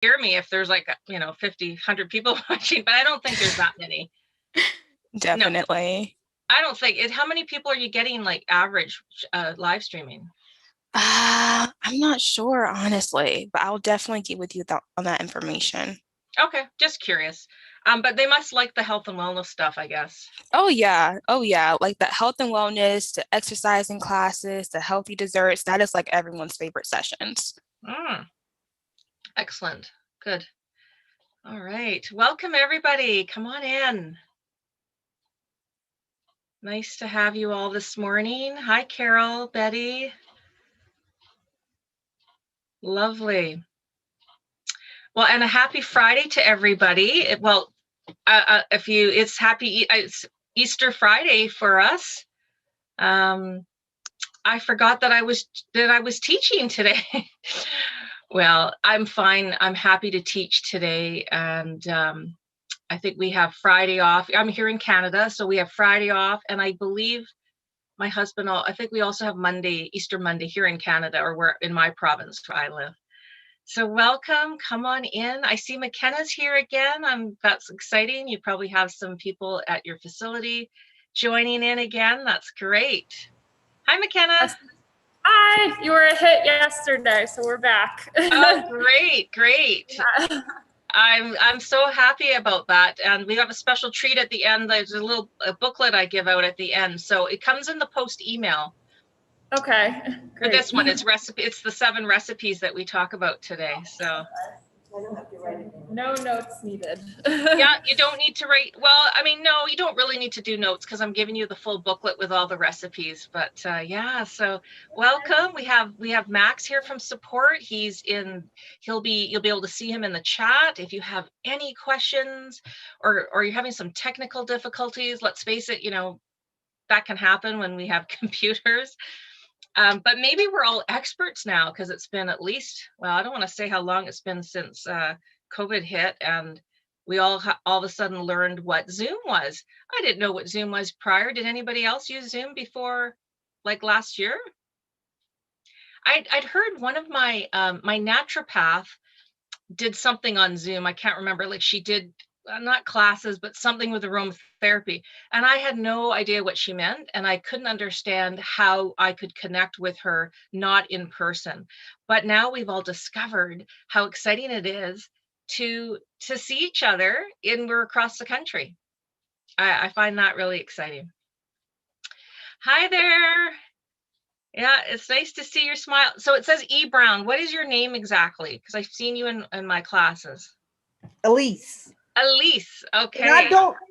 hear me if there's like, 50, 100 people watching, but I don't think there's that many. Definitely. No, I don't think it. How many people are you getting like average live streaming? I'm not sure, honestly, but I'll definitely get with you on that information. Okay, just curious. But they must like the health and wellness stuff, I guess. Oh yeah. Oh yeah. Like the health and wellness, the exercising classes, the healthy desserts, that is like everyone's favorite sessions. Excellent. Good. All right. Welcome everybody. Come on in. Nice to have you all this morning. Hi, Carol, Betty. Lovely. Well, and a happy Friday to everybody. It's Easter Friday for us. I forgot that I was teaching today. Well, I'm fine. I'm happy to teach today, and I think we have Friday off. I'm here in Canada, so we have Friday off, and I believe my husband. I think we also have Easter Monday here in Canada, or where in my province where I live. So welcome, come on in. I see McKenna's here again. That's exciting. You probably have some people at your facility joining in again. That's great. Hi, McKenna. Hi, you were a hit yesterday, so we're back. Oh, great. Yeah. I'm so happy about that. And we have a special treat at the end. There's a booklet I give out at the end. So it comes in the post email. Okay. Great. For this one, it's the 7 recipes that we talk about today. So I don't have to write it down. No notes needed. Yeah, you don't need to write. Well, I mean, no, you don't really need to do notes because I'm giving you the full booklet with all the recipes. But yeah, so welcome. We have Max here from support. You'll be able to see him in the chat. If you have any questions or you're having some technical difficulties, let's face it, that can happen when we have computers. But maybe we're all experts now because it's been at least, well, I don't want to say how long it's been since COVID hit and we all of a sudden learned what Zoom was. I didn't know what Zoom was prior. Did anybody else use Zoom before, like last year? I'd heard one of my naturopath did something on Zoom. I can't remember. Like she did not classes, but something with aromatherapy. And I had no idea what she meant. And I couldn't understand how I could connect with her, not in person. But now we've all discovered how exciting it is to see each other we're across the country. I find that really exciting. Hi there. Yeah, it's nice to see your smile. So it says E. Brown. What is your name exactly? Because I've seen you in my classes. Elise. Elise. Okay. And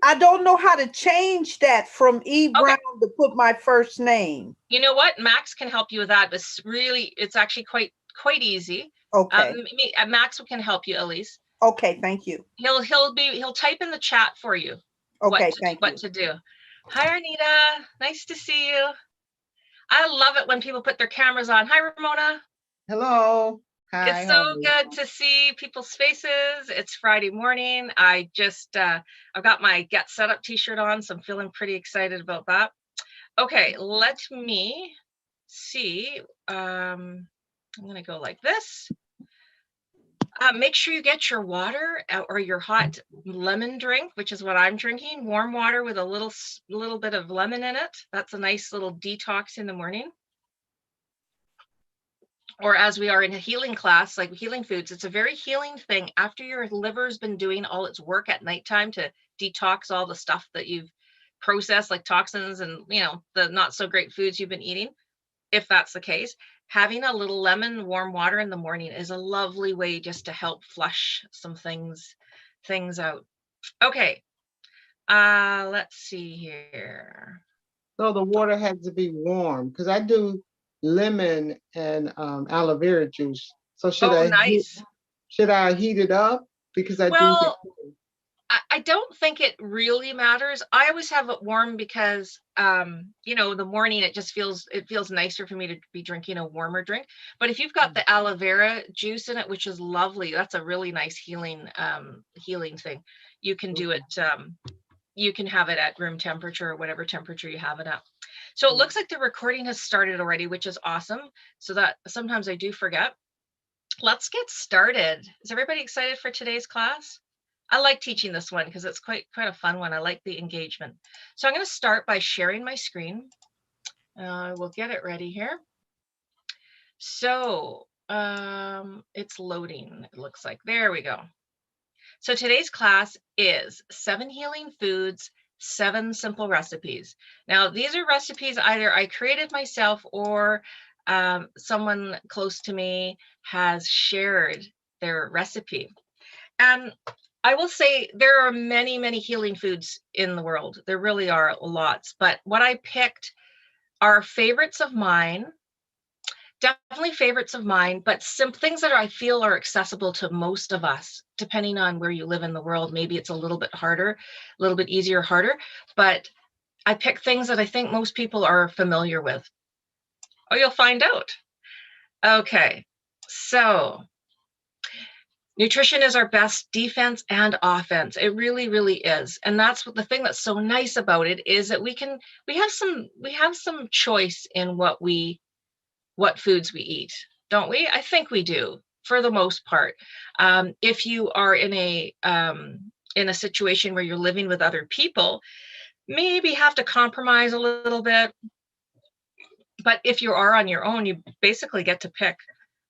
I don't know how to change that from E. Brown to put my first name. You know what? Max can help you with that. But it's actually quite easy. Okay. Max can help you, Elise. Okay, thank you. He'll type in the chat for you. Okay, what to do. Hi, Arnita. Nice to see you. I love it when people put their cameras on. Hi, Ramona. Hello. Hi. It's so good to see people's faces. It's Friday morning. I just I've got my Get Set Up t-shirt on, so I'm feeling pretty excited about that. Okay, let me see. I'm gonna go like this. Make sure you get your water or your hot lemon drink, which is what I'm drinking. Warm water with a little bit of lemon in it. That's a nice little detox in the morning. Or as we are in a healing class, like healing foods, it's a very healing thing. After your liver's been doing all its work at nighttime to detox all the stuff that you've processed, like toxins and, the not so great foods you've been eating, if that's the case, having a little lemon warm water in the morning is a lovely way just to help flush some things out. Okay. Let's see here. So the water has to be warm because I do lemon and aloe vera juice. So should I heat it up? Because I drink it. I don't think it really matters. I always have it warm because, the morning it feels nicer for me to be drinking a warmer drink. But if you've got the aloe vera juice in it, which is lovely, that's a really nice healing thing. You can do it. You can have it at room temperature or whatever temperature you have it at. So it looks like the recording has started already, which is awesome. So that sometimes I do forget. let's get started. Is everybody excited for today's class? I like teaching this one because it's quite a fun one. I like the engagement. So I'm going to start by sharing my screen. We'll get it ready here. So it's loading, it looks like. There we go. So today's class is 7 healing foods, 7 simple recipes. Now, these are recipes either I created myself or someone close to me has shared their recipe. And I will say there are many, many healing foods in the world. There really are lots. But what I picked are favorites of mine. Definitely favorites of mine, but some things that I feel are accessible to most of us, depending on where you live in the world. Maybe it's a little bit harder, a little bit easier, harder, but I pick things that I think most people are familiar with. Oh, you'll find out. Okay, so nutrition is our best defense and offense. It really, really is. And that's what the thing that's so nice about it is that we have some choice in what foods we eat, don't we? I think we do for the most part. If you are in a situation where you're living with other people, maybe have to compromise a little bit. But if you are on your own, you basically get to pick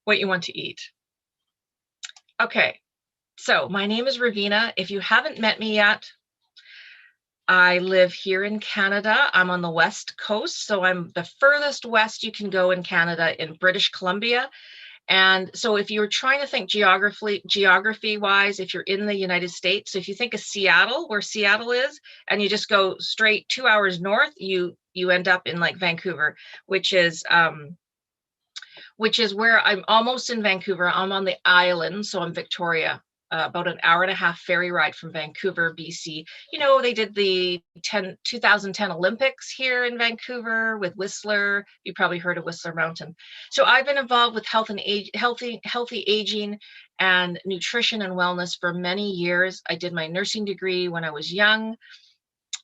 what you want to eat. Okay, so my name is Ravina. If you haven't met me yet, I live here in Canada. I'm on the West Coast, so I'm the furthest west you can go in Canada, in British Columbia. And so if you're trying to think geography-wise, if you're in the United States, so if you think of Seattle, where Seattle is, and you just go straight 2 hours north, you end up in like Vancouver, which is where I'm almost in Vancouver. I'm on the island, so I'm Victoria. About an hour-and-a-half ferry ride from Vancouver, BC. You know, they did the 2010 Olympics here in Vancouver with Whistler. You probably heard of Whistler Mountain. So I've been involved with healthy aging and nutrition and wellness for many years. I did my nursing degree when I was young.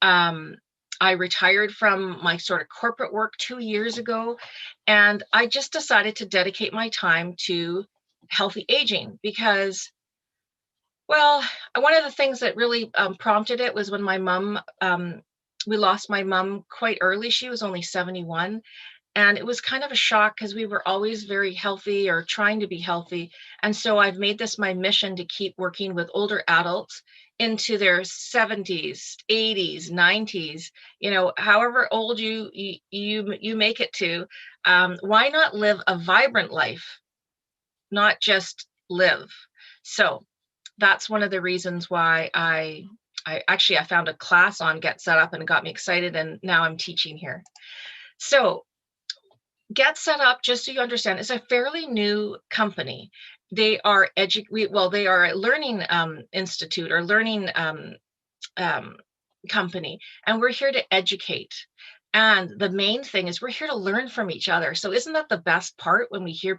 I retired from my sort of corporate work 2 years ago, and I just decided to dedicate my time to healthy aging because, well, one of the things that really prompted it was when my mom, we lost my mom quite early. She was only 71. And it was kind of a shock because we were always very healthy or trying to be healthy. And so I've made this my mission to keep working with older adults into their 70s, 80s, 90s, you know, however old you make it to. Why not live a vibrant life, not just live? So that's one of the reasons why I found a class on Get Set Up and it got me excited, and now I'm teaching here. So Get Set Up, just so you understand, is a fairly new company. They are they are a learning institute or learning company, and we're here to educate. And the main thing is we're here to learn from each other. So isn't that the best part when we hear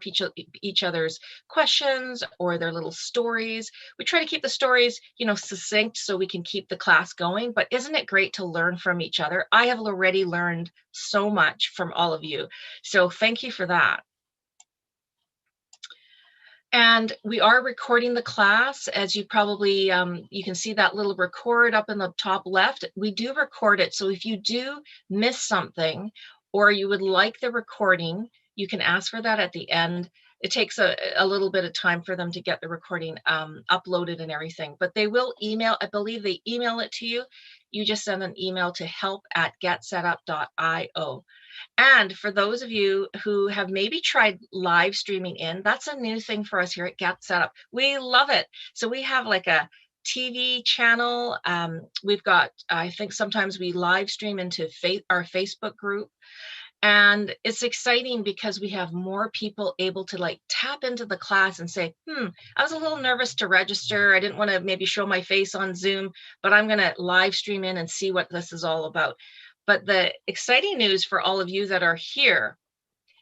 each other's questions or their little stories? We try to keep the stories, you know, succinct so we can keep the class going. But isn't it great to learn from each other? I have already learned so much from all of you. So thank you for that. And we are recording the class, as you probably, you can see that little record up in the top left. We do record it. So if you do miss something or you would like the recording, you can ask for that at the end. It takes a little bit of time for them to get the recording uploaded and everything, but they will email, I believe they email it to you. You just send an email to help@getsetup.io. And for those of you who have maybe tried live streaming in, that's a new thing for us here at Get Set Up. We love it. So we have like a TV channel. We've got, I think sometimes we live stream into our Facebook group. And it's exciting because we have more people able to like tap into the class and say, I was a little nervous to register. I didn't want to maybe show my face on Zoom, but I'm going to live stream in and see what this is all about. But the exciting news for all of you that are here,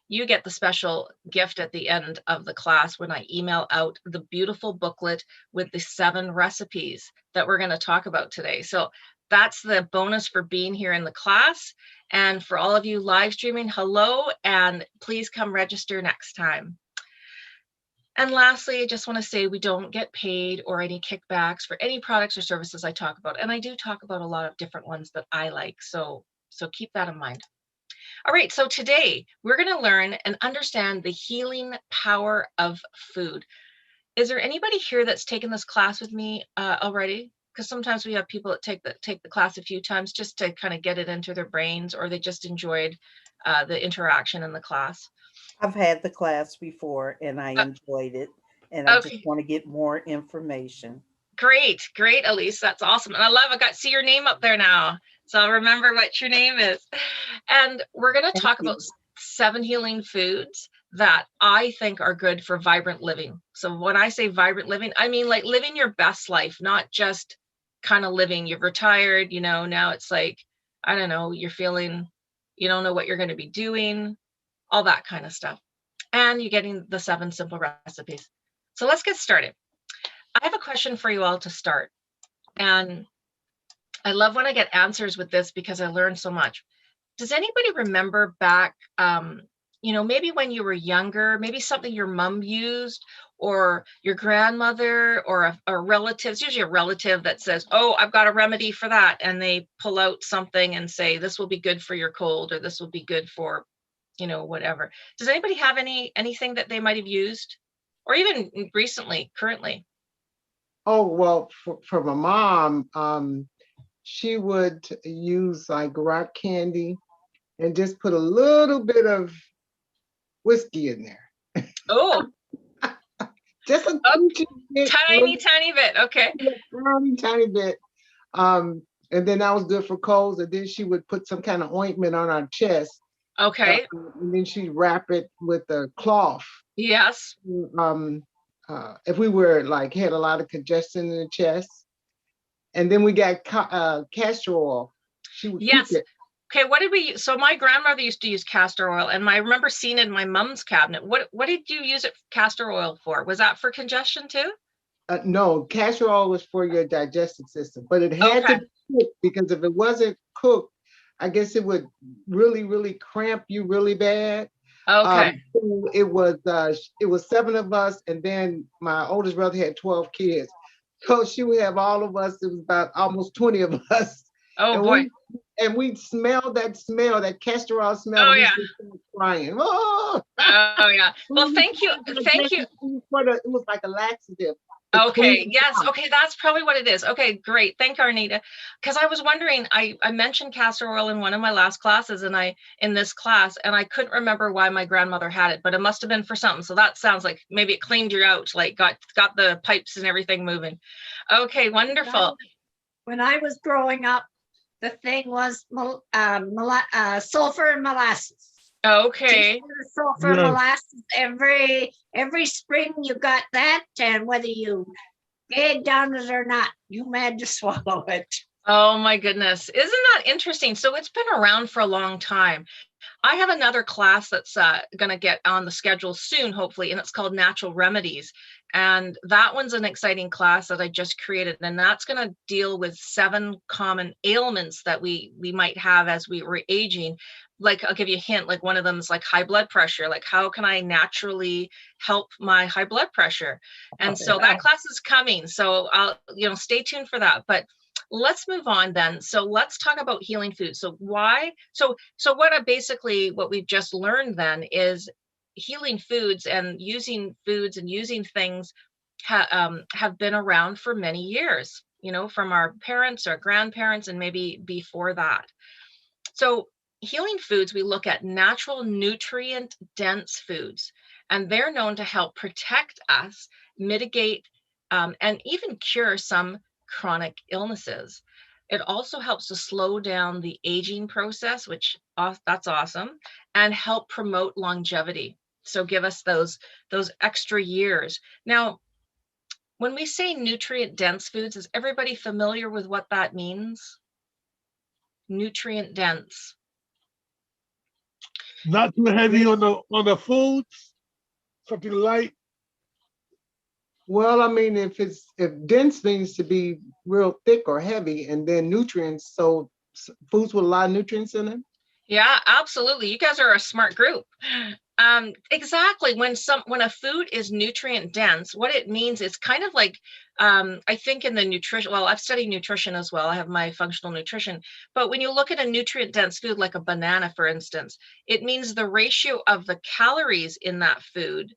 you get the special gift at the end of the class when I email out the beautiful booklet with the 7 recipes that we're going to talk about today. So that's the bonus for being here in the class. And for all of you live streaming, hello, and please come register next time. And lastly, I just want to say we don't get paid or any kickbacks for any products or services I talk about. And I do talk about a lot of different ones that I like. So keep that in mind. All right, so today we're going to learn and understand the healing power of food. Is there anybody here that's taken this class with me already? Because sometimes we have people that take the class a few times just to kind of get it into their brains, or they just enjoyed the interaction in the class. I've had the class before and I enjoyed it, and I just Okay. want to get more information. Great, Elise. That's awesome. And I got see your name up there now. So I'll remember what your name is. And we're going to talk about 7 healing foods that I think are good for vibrant living. So when I say vibrant living, I mean like living your best life, not just kind of living. You've retired, now it's like, I don't know, you're feeling, you don't know what you're going to be doing, all that kind of stuff. And you're getting the 7 simple recipes. So let's get started. I have a question for you all to start. And I love when I get answers with this because I learn so much. Does anybody remember back, maybe when you were younger, maybe something your mom used or your grandmother or a relative, it's usually a relative that says, oh, I've got a remedy for that. And they pull out something and say, this will be good for your cold, or this will be good for, whatever. Does anybody have anything that they might have used, or even recently, currently? Oh, well, for my mom, she would use like rock candy and just put a little bit of whiskey in there. Oh, just a tiny bit. Okay. Tiny bit. And then that was good for colds. And then she would put some kind of ointment on our chest. Okay. And then she'd wrap it with a cloth. Yes. If we were had a lot of congestion in the chest. And then we got castor oil. She would yes. keep it. Okay, what did we use? So my grandmother used to use castor oil, and I remember seeing it in my mom's cabinet. What did you use it castor oil for? Was that for congestion too? No, castor oil was for your digestive system, but it had to be cooked, because if it wasn't cooked, I guess it would really, really cramp you really bad. Okay. So it was 7 of us, and then my oldest brother had 12 kids. So she would have all of us. It was about almost 20 of us. Oh, and boy. We'd smell that castor oil smell. Oh, and yeah. Crying. Oh! Oh, yeah. Well, thank you. It was like a laxative. Okay. Yes. Okay. That's probably what it is. Okay. Great. Thank you, Arnita. Because I was wondering, I mentioned castor oil in one of my last classes, in this class, and I couldn't remember why my grandmother had it, but it must have been for something. So that sounds like maybe it cleaned you out, like got the pipes and everything moving. Okay. Wonderful. When I was growing up, the thing was sulfur and molasses. Okay. Sulfur and molasses every spring you got that, and whether you gagged on it or not, you had to swallow it. Oh my goodness. Isn't that interesting? So it's been around for a long time. I have another class that's going to get on the schedule soon, hopefully, and it's called Natural Remedies. And that one's an exciting class that I just created. And that's going to deal with 7 common ailments that we might have as we were aging. Like, I'll give you a hint, like one of them is like high blood pressure. Like, how can I naturally help my high blood pressure? And so that class is coming. So I'll, stay tuned for that. But let's move on then. So let's talk about healing food. So what we've just learned then is healing foods and using things have been around for many years, from our parents or grandparents and maybe before that. So healing foods, we look at natural nutrient dense foods, and they're known to help protect us, mitigate, and even cure some chronic illnesses. It also helps to slow down the aging process, which that's awesome, and help promote longevity. So give us those extra years. Now, when we say nutrient dense foods, is everybody familiar with what that means? Nutrient dense. Not too heavy on the foods, something light. Well, I mean, if dense means to be real thick or heavy, and then nutrients, so foods with a lot of nutrients in them. Yeah, absolutely. You guys are a smart group. Exactly. When a food is nutrient dense, what it means is kind of like, I think in the nutrition, well, I've studied nutrition as well. I have my functional nutrition. But when you look at a nutrient dense food like a banana, for instance, it means the ratio of the calories in that food,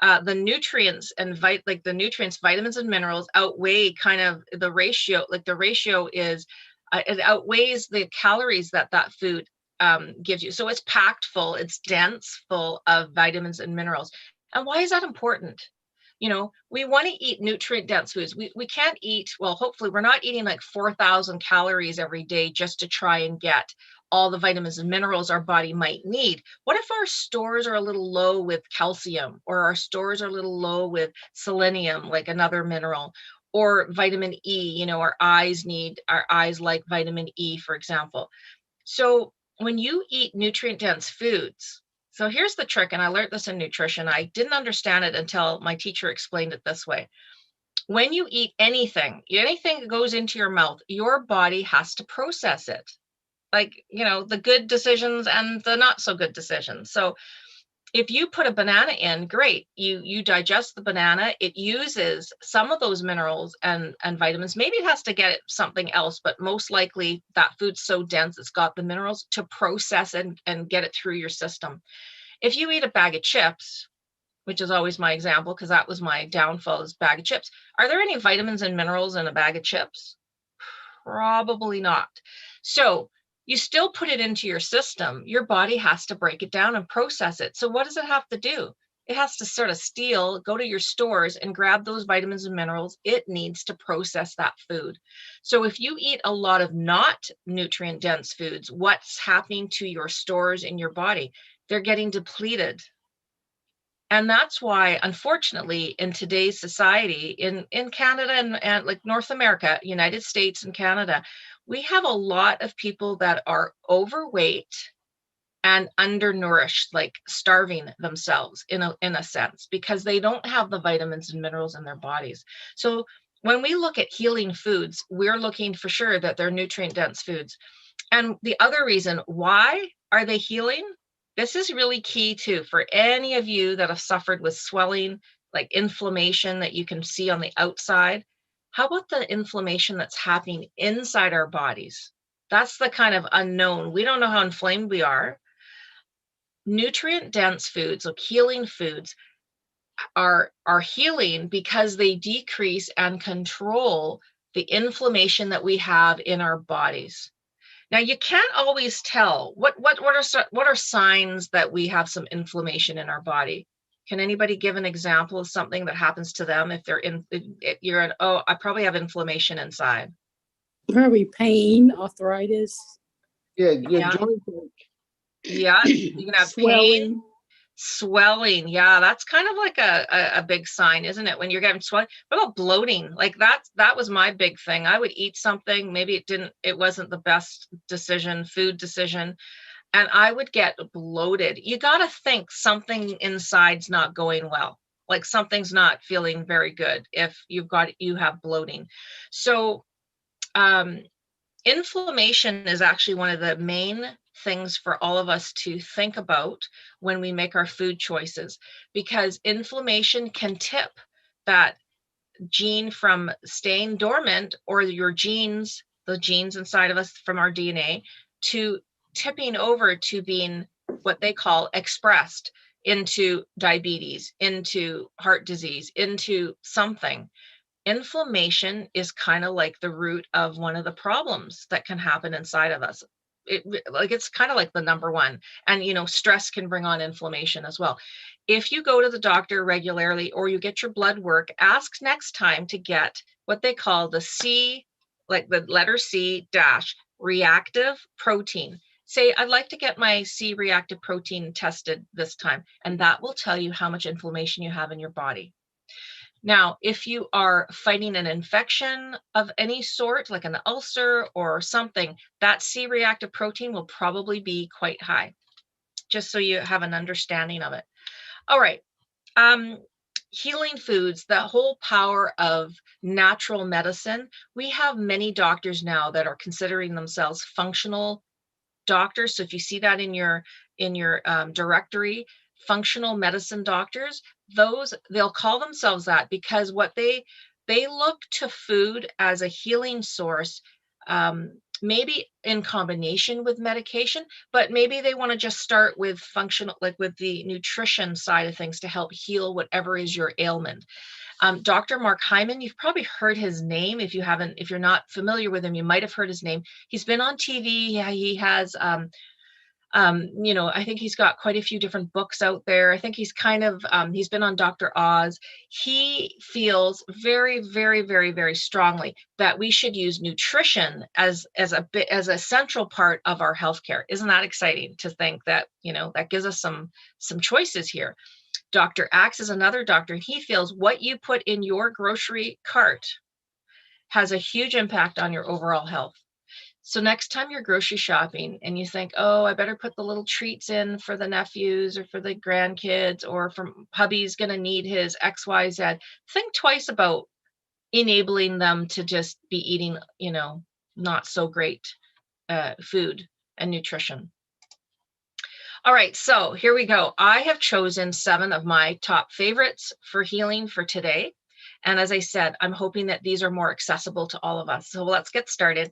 the nutrients and like the nutrients, vitamins and minerals outweigh kind of the ratio, like the ratio is, it outweighs the calories that that food gives you. So it's packed full, it's dense, full of vitamins and minerals. And why is that important? You know, we want to eat nutrient dense foods. We can't eat, well, hopefully we're not eating like 4,000 calories every day just to try and get all the vitamins and minerals our body might need. What if our stores are a little low with calcium, or our stores are a little low with selenium, like another mineral, or vitamin E? You know, our eyes like vitamin E, for example. So when you eat nutrient dense foods, so here's the trick, and I learned this in nutrition. I didn't understand it until my teacher explained it this way. When you eat anything that goes into your mouth, your body has to process it. Like, you know, the good decisions and the not so good decisions. So if you put a banana in, great, you digest the banana, it uses some of those minerals and vitamins. Maybe it has to get something else, but most likely that food's so dense it's got the minerals to process and get it through your system. If you eat a bag of chips, which is always my example because that was my downfall, is bag of chips, are there any vitamins and minerals in a bag of chips? Probably not. So you still put it into your system. Your body has to break it down and process it. So what does it have to do? It has to sort of go to your stores and grab those vitamins and minerals it needs to process that food. So if you eat a lot of not nutrient dense foods, what's happening to your stores in your body? They're getting depleted. And that's why, unfortunately, in today's society, in Canada and like North America, United States and Canada, we have a lot of people that are overweight and undernourished, like starving themselves in a sense, because they don't have the vitamins and minerals in their bodies. So when we look at healing foods, we're looking for sure that they're nutrient dense foods. And the other reason, why are they healing? This is really key too for any of you that have suffered with swelling, like inflammation that you can see on the outside. How about the inflammation that's happening inside our bodies? That's the kind of unknown. We don't know how inflamed we are. Nutrient dense foods, like healing foods, are healing because they decrease and control the inflammation that we have in our bodies. Now, you can't always tell what are signs that we have some inflammation in our body. Can anybody give an example of something that happens to them if you're in, oh, I probably have inflammation inside? Probably pain, arthritis. Yeah, your Yeah. joints. Yeah, you can have pain, swelling. Yeah, that's kind of like a big sign, isn't it? When you're getting swelling. What about bloating? Like that was my big thing. I would eat something, maybe it wasn't the best food decision, and I would get bloated. You got to think something inside's not going well. Like something's not feeling very good if you have bloating. So inflammation is actually one of the main things for all of us to think about when we make our food choices, because inflammation can tip that gene from staying dormant, or your genes, the genes inside of us from our DNA, to tipping over to being what they call expressed into diabetes, into heart disease, into something. Inflammation is kind of like the root of one of the problems that can happen inside of us. It's kind of like the number one. And stress can bring on inflammation as well. If you go to the doctor regularly or you get your blood work, ask next time to get what they call the C, like the letter C dash reactive protein. Say, I'd like to get my C reactive protein tested this time, and that will tell you how much inflammation you have in your body. Now, if you are fighting an infection of any sort, like an ulcer or something, that C-reactive protein will probably be quite high, just so you have an understanding of it. All right. Healing foods, the whole power of natural medicine. We have many doctors now that are considering themselves functional doctors. So if you see that in your directory, functional medicine doctors, they'll call themselves that because what they look to food as a healing source, maybe in combination with medication, but maybe they want to just start with functional, like with the nutrition side of things to help heal whatever is your ailment. Dr. Mark Hyman, you've probably heard his name. If you're not familiar with him, you might have heard his name. He's been on TV. Yeah, he has, I think he's got quite a few different books out there. I think he's he's been on Dr. Oz. He feels very, very, very, very strongly that we should use nutrition as a central part of our healthcare. Isn't that exciting to think that, that gives us some choices here? Dr. Axe is another doctor, and he feels what you put in your grocery cart has a huge impact on your overall health. So next time you're grocery shopping and you think, oh, I better put the little treats in for the nephews or for the grandkids, or for hubby's going to need his XYZ, think twice about enabling them to just be eating, not so great food and nutrition. All right, so here we go. I have chosen 7 of my top favorites for healing for today. And as I said, I'm hoping that these are more accessible to all of us. So let's get started.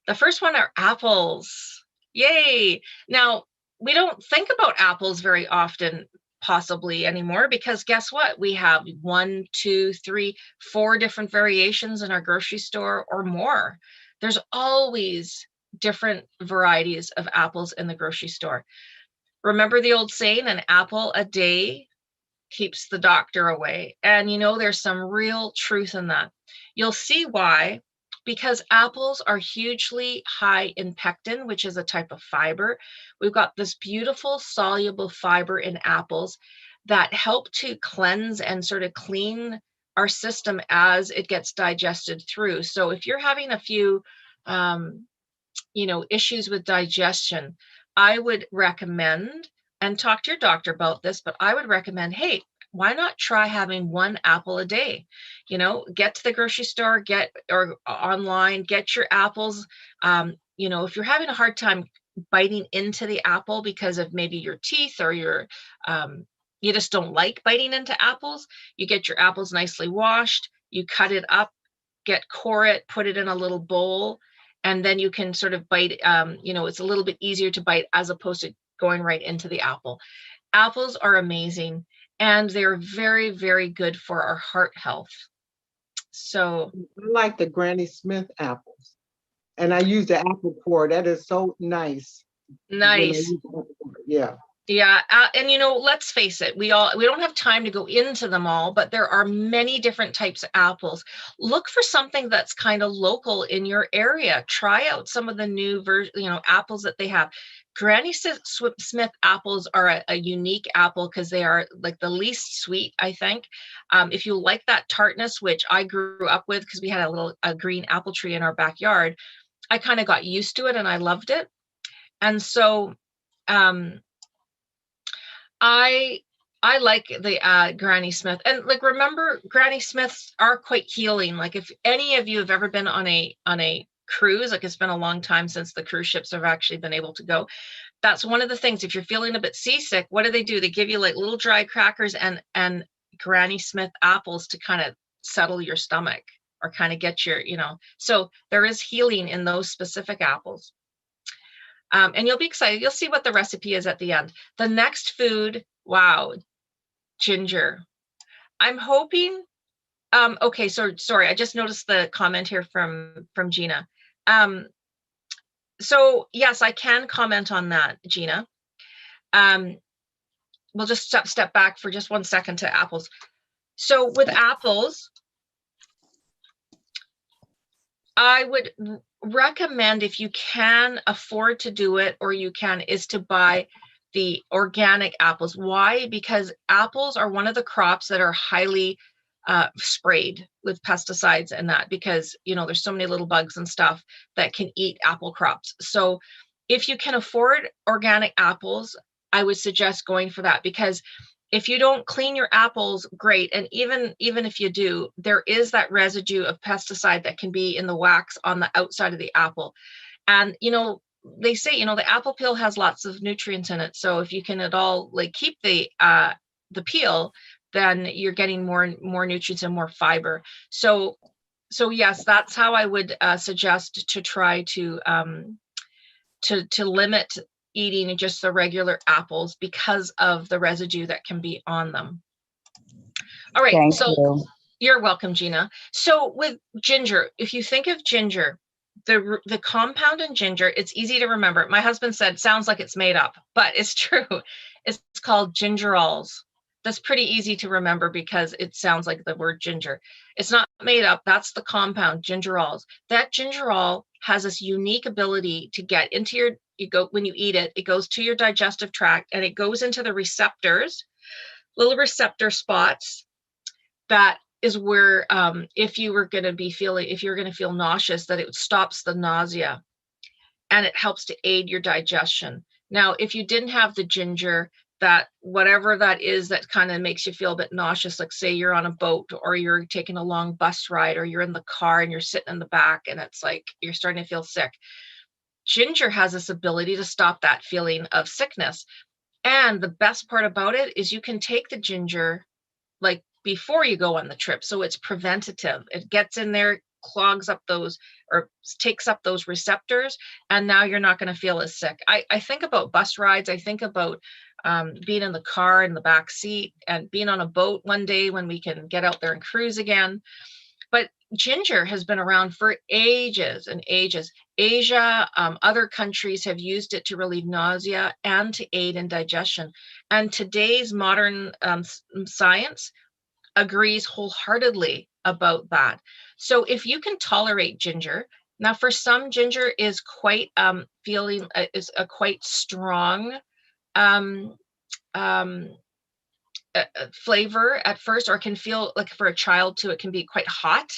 The first one are apples. Yay. Now, we don't think about apples very often, possibly anymore, because guess what? We have 1, 2, 3, 4 different variations in our grocery store or more. There's always different varieties of apples in the grocery store. Remember the old saying, an apple a day keeps the doctor away. And there's some real truth in that. You'll see why. Because apples are hugely high in pectin, which is a type of fiber. We've got this beautiful soluble fiber in apples that help to cleanse and sort of clean our system as it gets digested through. So if you're having a few, issues with digestion, I would recommend, and talk to your doctor about this, but I would recommend, hey, why not try having 1 apple a day? Get to the grocery store, or online, get your apples. If you're having a hard time biting into the apple because of maybe your teeth or you just don't like biting into apples, you get your apples nicely washed, you cut it up, core it, put it in a little bowl, and then you can sort of bite. It's a little bit easier to bite as opposed to going right into the apple. Apples are amazing. And they're very, very good for our heart health. So I like the Granny Smith apples. And I use the apple core. That is so nice. Nice. Yeah. Yeah. And let's face it, we don't have time to go into them all, but there are many different types of apples. Look for something that's kind of local in your area. Try out some of the new apples that they have. Granny Smith apples are a unique apple because they are like the least sweet, I think. If you like that tartness, which I grew up with because we had a green apple tree in our backyard, I kind of got used to it and I loved it. And so I like the Granny Smith, and remember, Granny Smiths are quite healing. Like if any of you have ever been on a cruise, it's been a long time since the cruise ships have actually been able to go. That's one of the things. If you're feeling a bit seasick, what do? They give you like little dry crackers and Granny Smith apples to kind of settle your stomach or kind of get your, so there is healing in those specific apples. And you'll be excited. You'll see what the recipe is at the end. The next food, wow, ginger. I'm hoping, okay, so sorry, I just noticed the comment here from Gina. So yes, I can comment on that, Gina. We'll just step back for just 1 second to apples. So with apples, I would recommend, if you can afford to do it, or is to buy the organic apples. Why? Because apples are one of the crops that are highly sprayed with pesticides and that, because there's so many little bugs and stuff that can eat apple crops. So if you can afford organic apples, I would suggest going for that, because if you don't clean your apples, great. And even if you do, there is that residue of pesticide that can be in the wax on the outside of the apple. And, they say, you know, the apple peel has lots of nutrients in it. So if you can at all like keep the peel, then you're getting more nutrients and more fiber. So yes, that's how I would suggest to try to limit eating just the regular apples because of the residue that can be on them. All right, Thank so you. you're welcome, Gina. So with ginger, if you think of ginger, the compound in ginger, it's easy to remember. My husband said, sounds like it's made up, but it's true. It's called gingerols. That's pretty easy to remember because it sounds like the word ginger. It's not made up. That's the compound, gingerols. That gingerol has this unique ability to get into when you eat it, it goes to your digestive tract and it goes into the receptors, little receptor spots. That is where if you're going to feel nauseous, that it stops the nausea and it helps to aid your digestion. Now, if you didn't have the ginger, that whatever that is that kind of makes you feel a bit nauseous, like say you're on a boat or you're taking a long bus ride or you're in the car and you're sitting in the back and it's like you're starting to feel sick. Ginger has this ability to stop that feeling of sickness. And the best part about it is you can take the ginger like before you go on the trip. So it's preventative. It gets in there, clogs up those or takes up those receptors. And now you're not going to feel as sick. I think about bus rides. I think about being in the car in the back seat and being on a boat one day when we can get out there and cruise again. But ginger has been around for ages and ages. Asia, other countries have used it to relieve nausea and to aid in digestion. And today's modern science agrees wholeheartedly about that. So if you can tolerate ginger, now for some, ginger is quite is a quite strong flavor at first, or can feel like for a child too, it can be quite hot.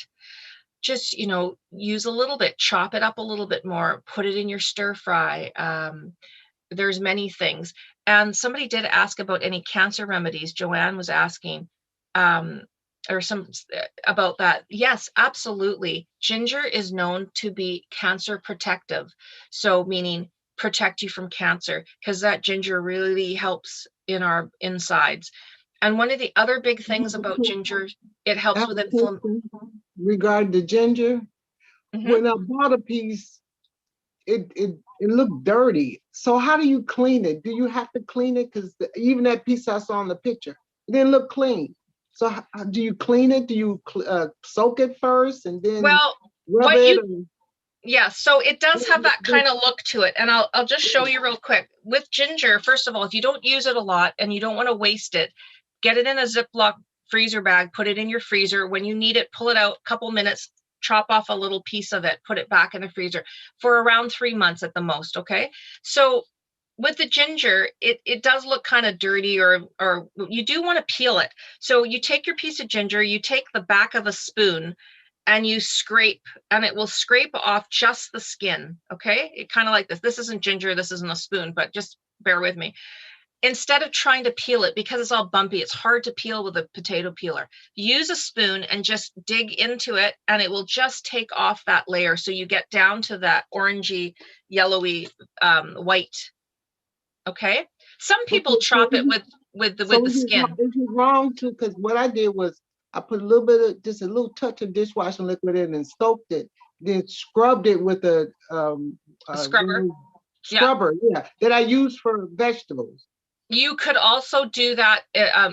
Just, you know, use a little bit, chop it up a little bit more, put it in your stir fry. There's many things. And somebody did ask about any cancer remedies. Joanne was asking or some about that. Yes, absolutely. Ginger is known to be cancer protective. So meaning protect you from cancer, because that ginger really helps in our insides. And one of the other big things about ginger, it helps with inflammation. Regarding the ginger, when I bought a piece, it looked dirty. So how do you clean it? Do you have to clean it? Because even that piece I saw in the picture, it didn't look clean. So how do you clean it? Do you soak it first and then rub it? Yeah, so it does have that kind of look to it. And I'll just show you real quick. With ginger, first of all, if you don't use it a lot and you don't want to waste it, get it in a Ziploc freezer bag, put it in your freezer. When you need it, pull it out a couple minutes, chop off a little piece of it, put it back in the freezer for around 3 months at the most, okay? So with the ginger, it does look kind of dirty, or you do want to peel it. So you take your piece of ginger, you take the back of a spoon and you scrape, and it will scrape off just the skin, okay? It kind of like this. This isn't ginger, this isn't a spoon, but just bear with me. Instead of trying to peel it, because it's all bumpy, it's hard to peel with a potato peeler. Use a spoon and just dig into it, and it will just take off that layer. So you get down to that orangey, yellowy, white. Okay. Some people chop it with the skin. Is it wrong to? Because what I did was I put a little bit of just a little touch of dishwashing liquid in and soaked it, then scrubbed it with a scrubber. Yeah, that I use for vegetables. You could also do that.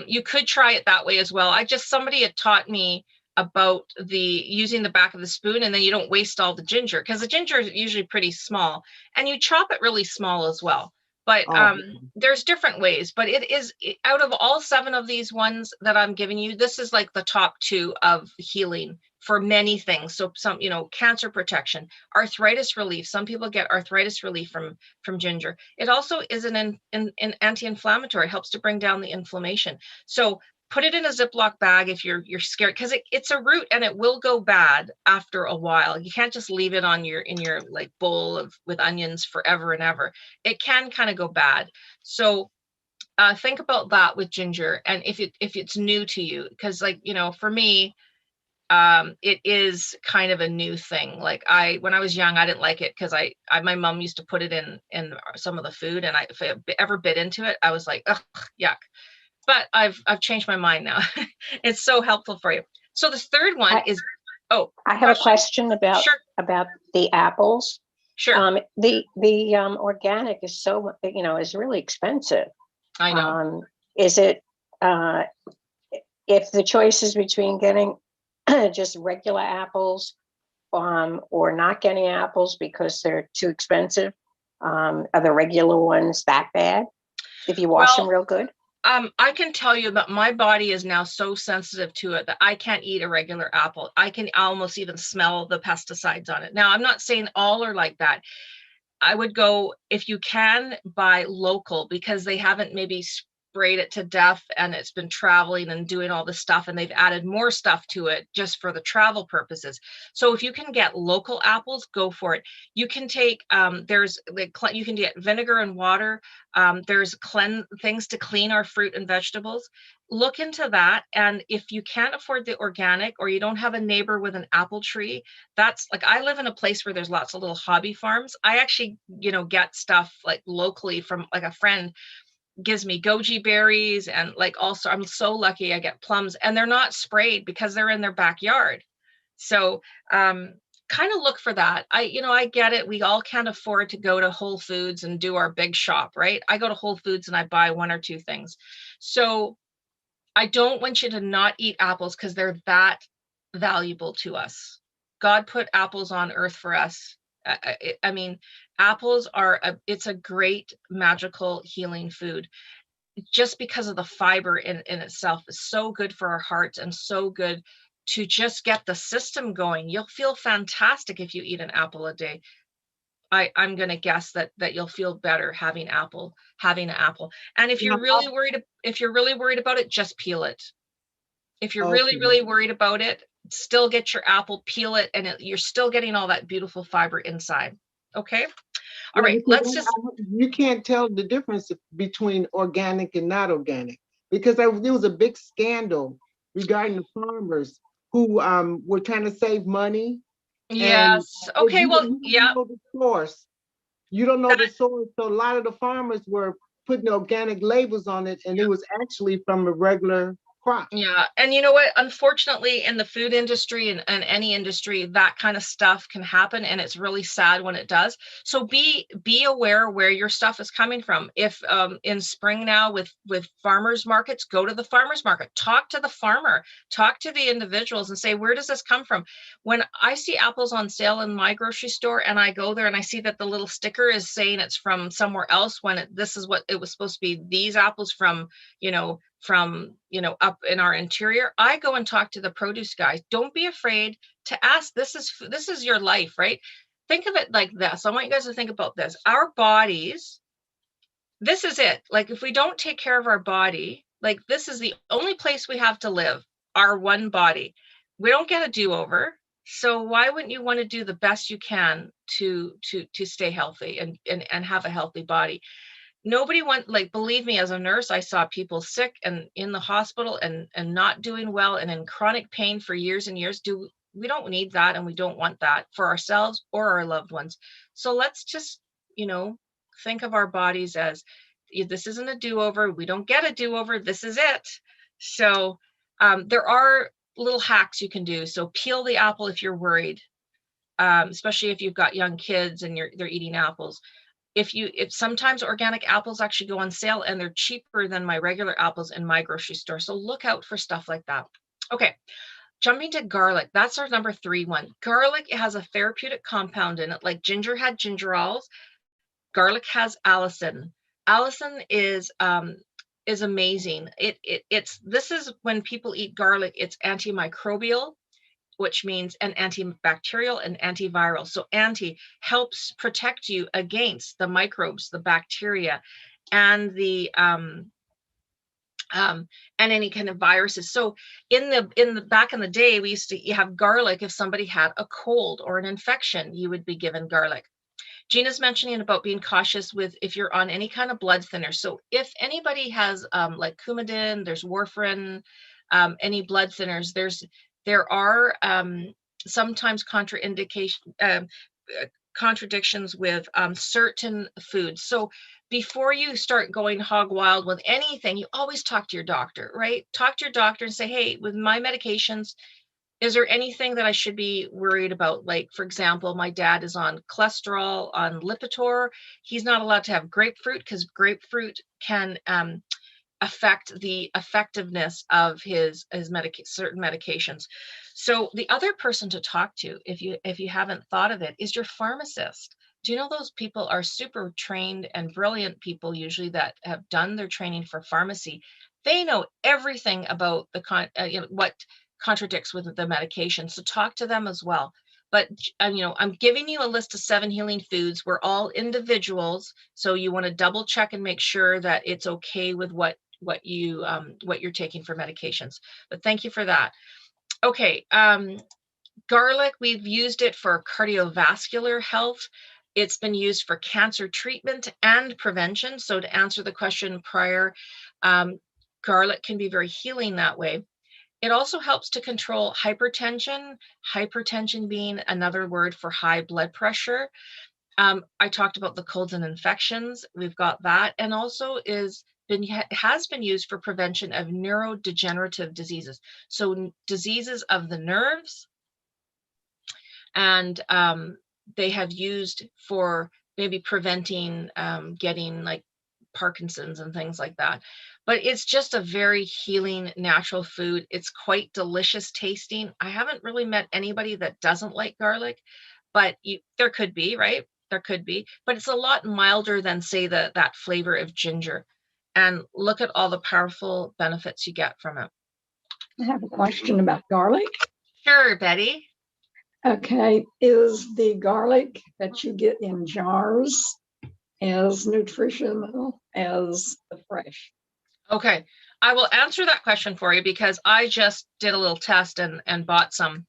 You could try it that way as well. Somebody had taught me about using the back of the spoon, and then you don't waste all the ginger, because the ginger is usually pretty small, and you chop it really small as well. But there's different ways. But it is, out of all 7 of these ones that I'm giving you, this is like the top 2 of healing for many things. So some, cancer protection, arthritis relief. Some people get arthritis relief from ginger. It also is an anti-inflammatory, helps to bring down the inflammation. So put it in a Ziploc bag if you're scared, because it's a root and it will go bad after a while. You can't just leave it in your like bowl with onions forever and ever. It can kind of go bad. So think about that with ginger, and if it's new to you, because for me, it is kind of a new thing. Like when I was young, I didn't like it because my mom used to put it in some of the food, and if I ever bit into it, I was like, ugh, yuck. But I've changed my mind now. It's so helpful for you. So the third one is, I have a question about Sure. the apples. Sure. The organic is so, is really expensive. I know. Is it, if the choice is between getting just regular apples, or not getting apples because they're too expensive, are the regular ones that bad if you wash them real good? I can tell you that my body is now so sensitive to it that I can't eat a regular apple. I can almost even smell the pesticides on it. Now, I'm not saying all are like that. I would go, if you can, buy local, because they haven't maybe sprayed it to death and it's been traveling and doing all this stuff, and they've added more stuff to it just for the travel purposes. So if you can get local apples, go for it. You can take, you can get vinegar and water. There's things to clean our fruit and vegetables. Look into that. And if you can't afford the organic, or you don't have a neighbor with an apple tree, that's like, I live in a place where there's lots of little hobby farms. I actually, get stuff like locally from like a friend gives me goji berries, and like, also I'm so lucky I get plums, and they're not sprayed because they're in their backyard. So kind of look for that. I get it. We all can't afford to go to Whole Foods and do our big shop, right? I go to Whole Foods and I buy one or two things. So I don't want you to not eat apples because they're that valuable to us. God put apples on earth for us. I mean, apples it's a great magical healing food, just because of the fiber in itself is so good for our hearts and so good to just get the system going. You'll feel fantastic if you eat an apple a day. I'm going to guess that you'll feel better having an apple. And if you're really worried about it, just peel it. If you're really, really worried about it, still get your apple, peel it, and you're still getting all that beautiful fiber inside. Okay. All right. You can't tell the difference between organic and not organic, because there was a big scandal regarding the farmers who were trying to save money. Yes. Okay. Well, yeah. You don't know the source. So a lot of the farmers were putting organic labels on it, and it was actually from a regular crop. Yeah. And you know what? Unfortunately, in the food industry and any industry, that kind of stuff can happen. And it's really sad when it does. So be aware where your stuff is coming from. If in spring now with farmers markets, go to the farmers market, talk to the farmer, talk to the individuals and say, where does this come from? When I see apples on sale in my grocery store and I go there and I see that the little sticker is saying it's from somewhere else, when this is what it was supposed to be, these apples from up in our interior, I go and talk to the produce guys. Don't be afraid to ask. This is your life, right? Think of it like this. I want you guys to think about this. Our bodies, this is it. Like, if we don't take care of our body, like, this is the only place we have to live, our one body. We don't get a do-over. So why wouldn't you want to do the best you can to stay healthy and have a healthy body? Nobody believe me, as a nurse, I saw people sick and in the hospital and not doing well and in chronic pain for years and years. We don't need that, and we don't want that for ourselves or our loved ones. So let's just, think of our bodies as, this isn't a do-over. We don't get a do-over. This is it. So there are little hacks you can do. So peel the apple if you're worried, especially if you've got young kids and they're eating apples. If sometimes organic apples actually go on sale and they're cheaper than my regular apples in my grocery store. So look out for stuff like that. Okay. Jumping to garlic. That's our number 3 one. Garlic has a therapeutic compound in it. Like ginger had gingerols. Garlic has allicin. Allicin is amazing. This is when people eat garlic, it's antimicrobial, which means an antibacterial and antiviral. So anti helps protect you against the microbes, the bacteria, and the and any kind of viruses. So in the back in the day, we used to have garlic. If somebody had a cold or an infection, you would be given garlic. Gina's mentioning about being cautious with if you're on any kind of blood thinner. So if anybody has like Coumadin, there's warfarin, any blood thinners, there are sometimes contradictions with certain foods. So before you start going hog wild with anything, you always talk to your doctor, right? Talk to your doctor and say, hey, with my medications, is there anything that I should be worried about? Like, for example, my dad is on cholesterol, on Lipitor. He's not allowed to have grapefruit because grapefruit can affect the effectiveness of his certain medications. So the other person to talk to, if you haven't thought of it, is your pharmacist. Do you know those people are super trained and brilliant people usually that have done their training for pharmacy? They know everything about the what contradicts with the medication. So talk to them as well. But I'm giving you a list of 7 healing foods. We're all individuals, so you want to double check and make sure that it's okay with what you're taking for medications. But thank you for that. Okay, garlic, we've used it for cardiovascular health. It's been used for cancer treatment and prevention. So to answer the question prior, garlic can be very healing that way. It also helps to control hypertension being another word for high blood pressure. I talked about the colds and infections. We've got that, and also has been used for prevention of neurodegenerative diseases. So diseases of the nerves, and they have used for maybe preventing getting like Parkinson's and things like that. But it's just a very healing natural food. It's quite delicious tasting. I haven't really met anybody that doesn't like garlic, but there could be, right? There could be, but it's a lot milder than, say, that flavor of ginger. And look at all the powerful benefits you get from it. I have a question about garlic. Sure, Betty. Okay, is the garlic that you get in jars as nutritional as the fresh? Okay, I will answer that question for you because I just did a little test and bought some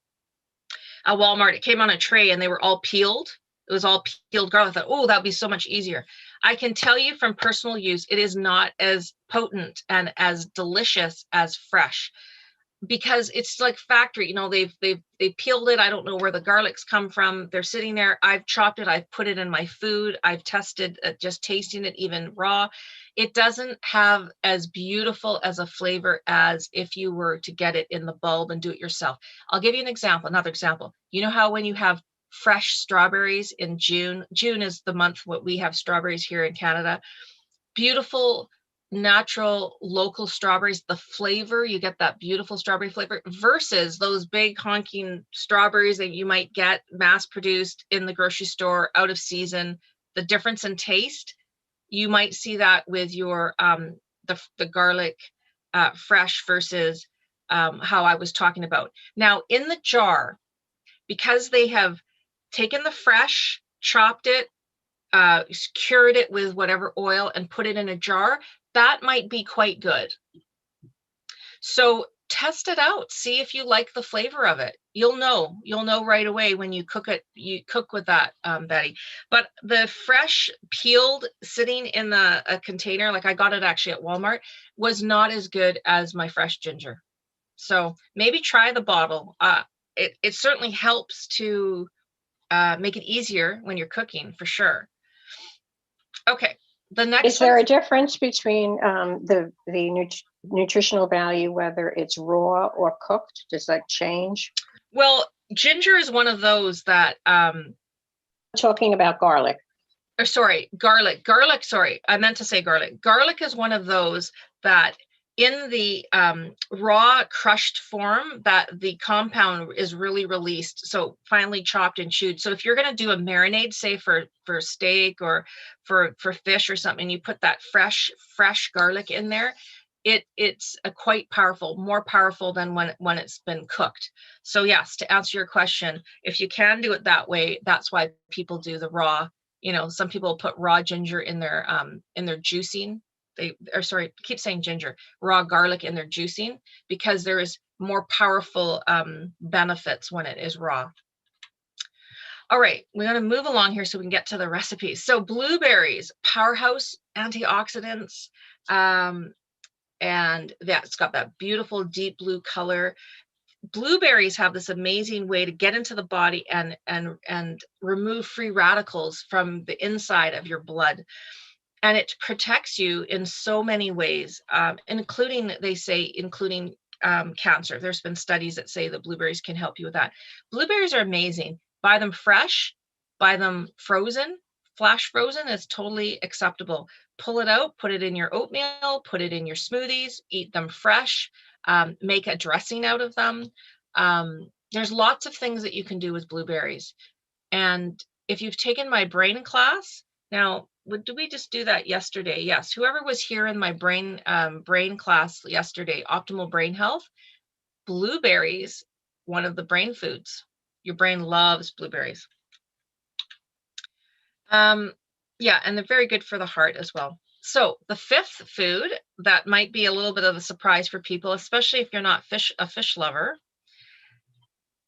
at Walmart. It came on a tray and they were all peeled. It was all peeled garlic. I thought, oh, that would be so much easier. I can tell you from personal use, it is not as potent and as delicious as fresh, because it's like factory, they've peeled it. I don't know where the garlics come from. They're sitting there. I've chopped it. I've put it in my food. I've tested just tasting it even raw. It doesn't have as beautiful as a flavor as if you were to get it in the bulb and do it yourself. I'll give you another example. You know how when you have fresh strawberries in June is the month what we have strawberries here in Canada, beautiful natural local strawberries, the flavor, you get that beautiful strawberry flavor versus those big honking strawberries that you might get mass produced in the grocery store out of season. The difference in taste, you might see that with your the garlic fresh versus how I was talking about. Now in the jar, because they have taken the fresh, chopped it, cured it with whatever oil and put it in a jar, that might be quite good. So test it out. See if you like the flavor of it. You'll know right away when you cook it. You cook with that, Betty. But the fresh peeled sitting in a container, like I got it actually at Walmart, was not as good as my fresh ginger. So maybe try the bottle. It certainly helps to make it easier when you're cooking, for sure. Okay, the next Is there a difference between the nutritional value, whether it's raw or cooked? Does that change? Well, ginger is one of those that Talking about garlic. Or sorry, garlic. Sorry, I meant to say garlic. Garlic is one of those that in the raw crushed form that the compound is really released, so finely chopped and chewed. So if you're going to do a marinade, say for steak or for fish or something, you put that fresh garlic in there, it's a quite powerful, more powerful than when it's been cooked. So yes, to answer your question, if you can do it that way, that's why people do the raw. Some people put raw ginger in their juicing. Keep saying ginger, raw garlic in their juicing, because there is more powerful benefits when it is raw. All right, we're going to move along here so we can get to the recipes. So blueberries, powerhouse antioxidants, and that's got that beautiful deep blue color. blueberries have this amazing way to get into the body and remove free radicals from the inside of your blood. And it protects you in so many ways, including, they say, including cancer. There's been studies that say that blueberries can help you with that. Blueberries are amazing. Buy them fresh, buy them frozen. Flash frozen is totally acceptable. Pull it out, put it in your oatmeal, put it in your smoothies, eat them fresh, make a dressing out of them. There's lots of things that you can do with blueberries. And if you've taken my brain class, now, did we just do that yesterday? Yes, whoever was here in my brain class yesterday, optimal brain health, blueberries, one of the brain foods. Your brain loves blueberries. Yeah, and they're very good for the heart as well. So the fifth food that might be a little bit of a surprise for people, especially if you're not a fish lover,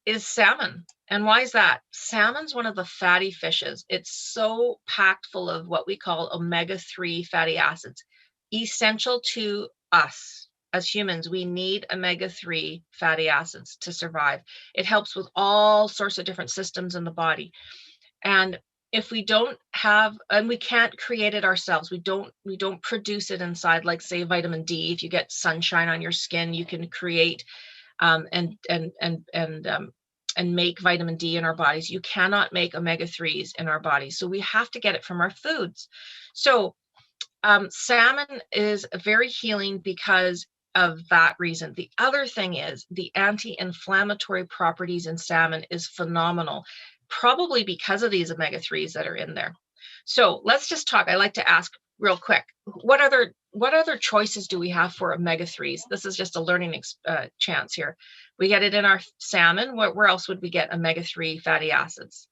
is salmon. And why is that? Salmon's one of the fatty fishes. It's so packed full of what we call omega-3 fatty acids, essential to us as humans. We need omega-3 fatty acids to survive. It helps with all sorts of different systems in the body. And if we don't have, and we can't create it ourselves, we don't produce it inside, like say vitamin D. If you get sunshine on your skin, you can create and make vitamin D in our bodies. You cannot make omega-3s in our bodies. So we have to get it from our foods. So salmon is very healing because of that reason. The other thing is the anti-inflammatory properties in salmon is phenomenal, probably because of these omega-3s that are in there. So let's just talk. I like to ask real quick, what other choices do we have for omega-3s? This is just a learning chance here. We get it in our salmon. Where else would we get omega-3 fatty acids?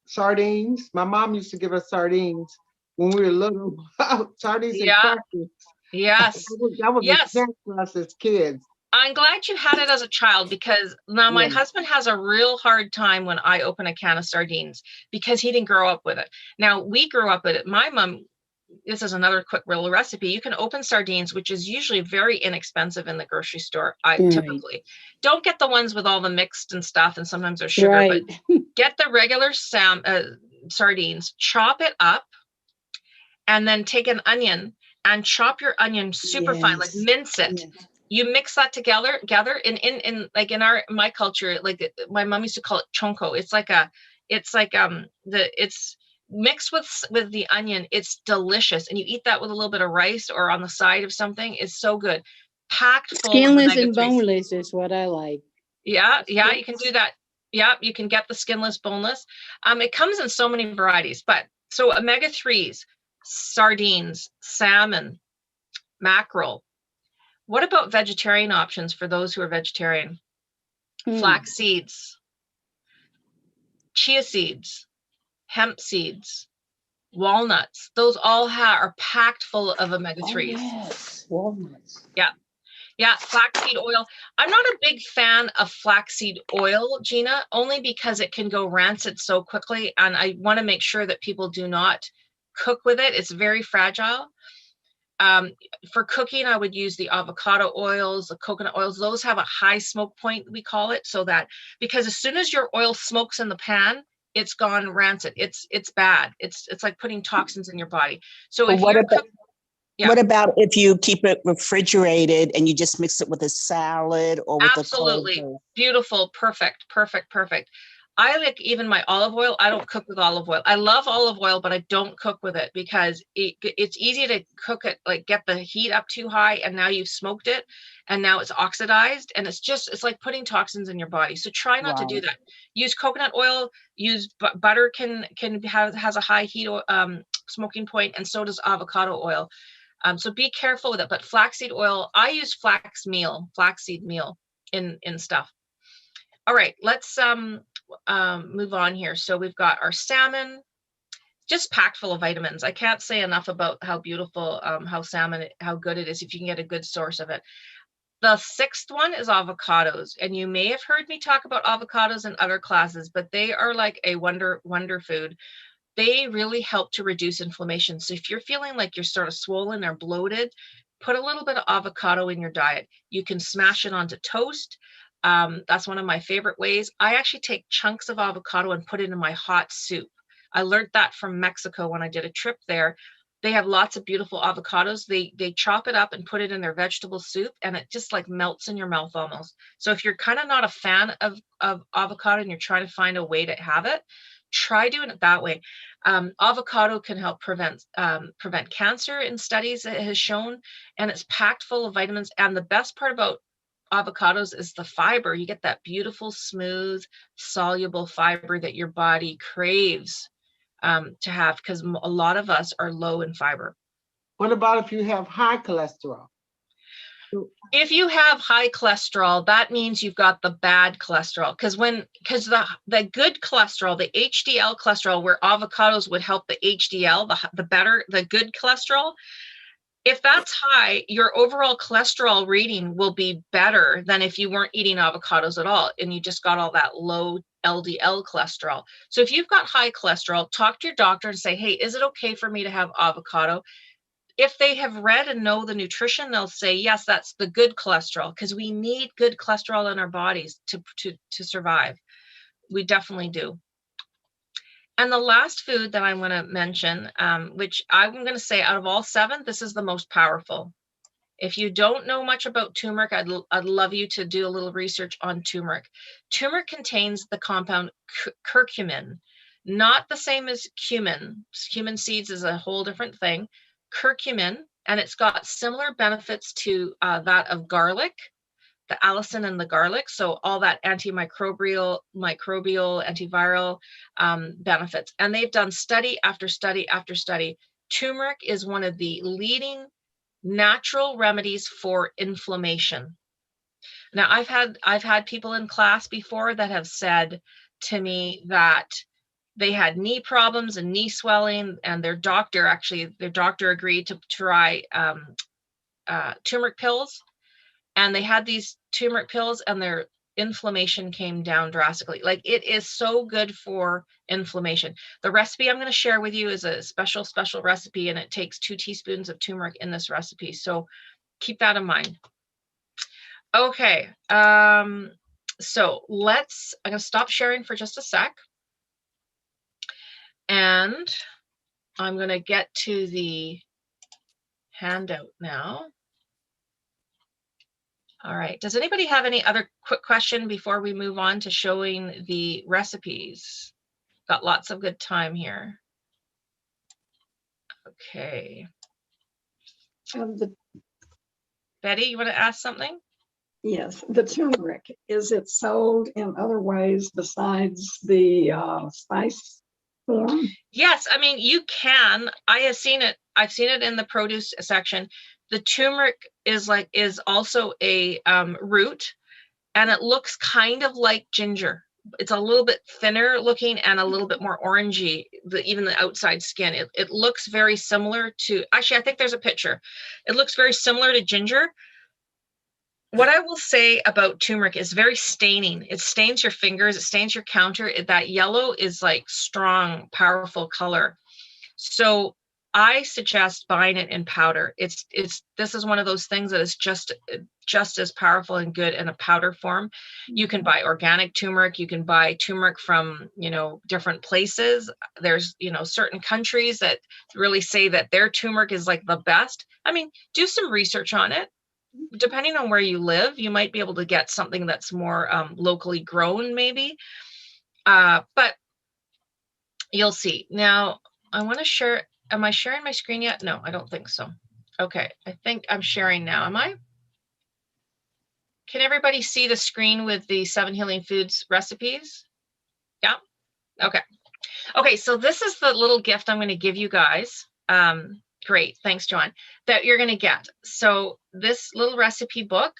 Sardines. My mom used to give us sardines when we were little. Sardines and crackers. Yes. That was a snack for us as kids. I'm glad you had it as a child, because now my husband has a real hard time when I open a can of sardines because he didn't grow up with it. Now we grew up with it. My mom, this is another quick little recipe. You can open sardines, which is usually very inexpensive in the grocery store. Typically don't get the ones with all the mixed and stuff, and sometimes there's sugar, but get the regular sardines, chop it up, and then take an onion and chop your onion super fine, like mince it. You mix that together in like in my culture, like my mom used to call it chonko. It's mixed with the onion. It's delicious. And you eat that with a little bit of rice or on the side of something. It's so good. Packed full Skinless of and boneless is what I like. Yeah, you can do that. Yeah, you can get the skinless, boneless. It comes in so many varieties, but so omega-3s, sardines, salmon, mackerel. What about vegetarian options for those who are vegetarian? Flax seeds, chia seeds, hemp seeds, walnuts. Those all are packed full of omega-3s. Oh, yes, walnuts. Yeah, flaxseed oil. I'm not a big fan of flaxseed oil, Gina, only because it can go rancid so quickly. And I want to make sure that people do not cook with it. It's very fragile. For cooking, I would use the avocado oils, the coconut oils. Those have a high smoke point, we call it, so that, because as soon as your oil smokes in the pan, it's gone rancid. It's bad. It's like putting toxins in your body. So if you're what about if you keep it refrigerated and you just mix it with a salad or with absolutely beautiful, perfect. I like even my olive oil. I don't cook with olive oil. I love olive oil, but I don't cook with it because it's easy to cook it, like get the heat up too high, and now you've smoked it, and now it's oxidized, and it's like putting toxins in your body. So try not to do that. Use coconut oil. Use butter. Has a high heat smoking point, and so does avocado oil. So be careful with it. But flaxseed oil, I use flaxseed meal in stuff. All right, let's move on here. So we've got our salmon, just packed full of vitamins. I can't say enough about how beautiful, how good it is if you can get a good source of it. The sixth one is avocados. And you may have heard me talk about avocados in other classes, but they are like a wonder food. They really help to reduce inflammation. So if you're feeling like you're sort of swollen or bloated, put a little bit of avocado in your diet. You can smash it onto toast. That's one of my favorite ways. I actually take chunks of avocado and put it in my hot soup. I learned that from Mexico when I did a trip there. They have lots of beautiful avocados. They chop it up and put it in their vegetable soup, and it just like melts in your mouth almost. So if you're kind of not a fan of avocado and you're trying to find a way to have it, try doing it that way. Avocado can help prevent cancer in studies, it has shown, and it's packed full of vitamins. And the best part about avocados is the fiber. You get that beautiful, smooth, soluble fiber that your body craves to have, because a lot of us are low in fiber. What about if you have high cholesterol? If you have high cholesterol, that means you've got the bad cholesterol. Because the good cholesterol, the HDL cholesterol, where avocados would help the HDL, the good cholesterol, if that's high, your overall cholesterol reading will be better than if you weren't eating avocados at all and you just got all that low LDL cholesterol. So if you've got high cholesterol, talk to your doctor and say, hey, is it okay for me to have avocado? If they have read and know the nutrition, they'll say, yes, that's the good cholesterol, because we need good cholesterol in our bodies to survive. We definitely do. And the last food that I'm going to mention, which I'm going to say out of all 7, this is the most powerful. If you don't know much about turmeric, I'd love you to do a little research on turmeric. Turmeric contains the compound curcumin, not the same as cumin. Cumin seeds is a whole different thing. Curcumin, and it's got similar benefits to that of garlic, the allicin and the garlic. So all that antimicrobial, antiviral benefits. And they've done study after study after study. Turmeric is one of the leading natural remedies for inflammation. Now, I've had people in class before that have said to me that they had knee problems and knee swelling, and their doctor agreed to try turmeric pills. And they had these turmeric pills and their inflammation came down drastically. Like, it is so good for inflammation. The recipe I'm going to share with you is a special recipe, and it takes 2 teaspoons of turmeric in this recipe. So keep that in mind. Okay. So I'm going to stop sharing for just a sec. And I'm going to get to the handout now. All right. Does anybody have any other quick question before we move on to showing the recipes? Got lots of good time here. Okay. Betty, you want to ask something? Yes, the turmeric, is it sold in other ways besides the spice form? Yes, I mean, you can. I've seen it in the produce section. The turmeric is also a root, and it looks kind of like ginger. It's a little bit thinner looking and a little bit more orangey, even the outside skin. It looks very similar to, actually, I think there's a picture. It looks very similar to ginger. What I will say about turmeric is very staining. It stains your fingers, it stains your counter. That yellow is like strong, powerful color. So I suggest buying it in powder. This is one of those things that is just as powerful and good in a powder form. You can buy organic turmeric. You can buy turmeric from, different places. There's, certain countries that really say that their turmeric is like the best. I mean, do some research on it. Depending on where you live, you might be able to get something that's more locally grown, maybe. But you'll see. Now, I want to share. Am I sharing my screen yet? No, I don't think so. Okay, I think I'm sharing now. Am I? Can everybody see the screen with the 7 Healing Foods recipes? Yeah? Okay. Okay, so this is the little gift I'm going to give you guys. Great, thanks, Joanne, that you're going to get. So this little recipe book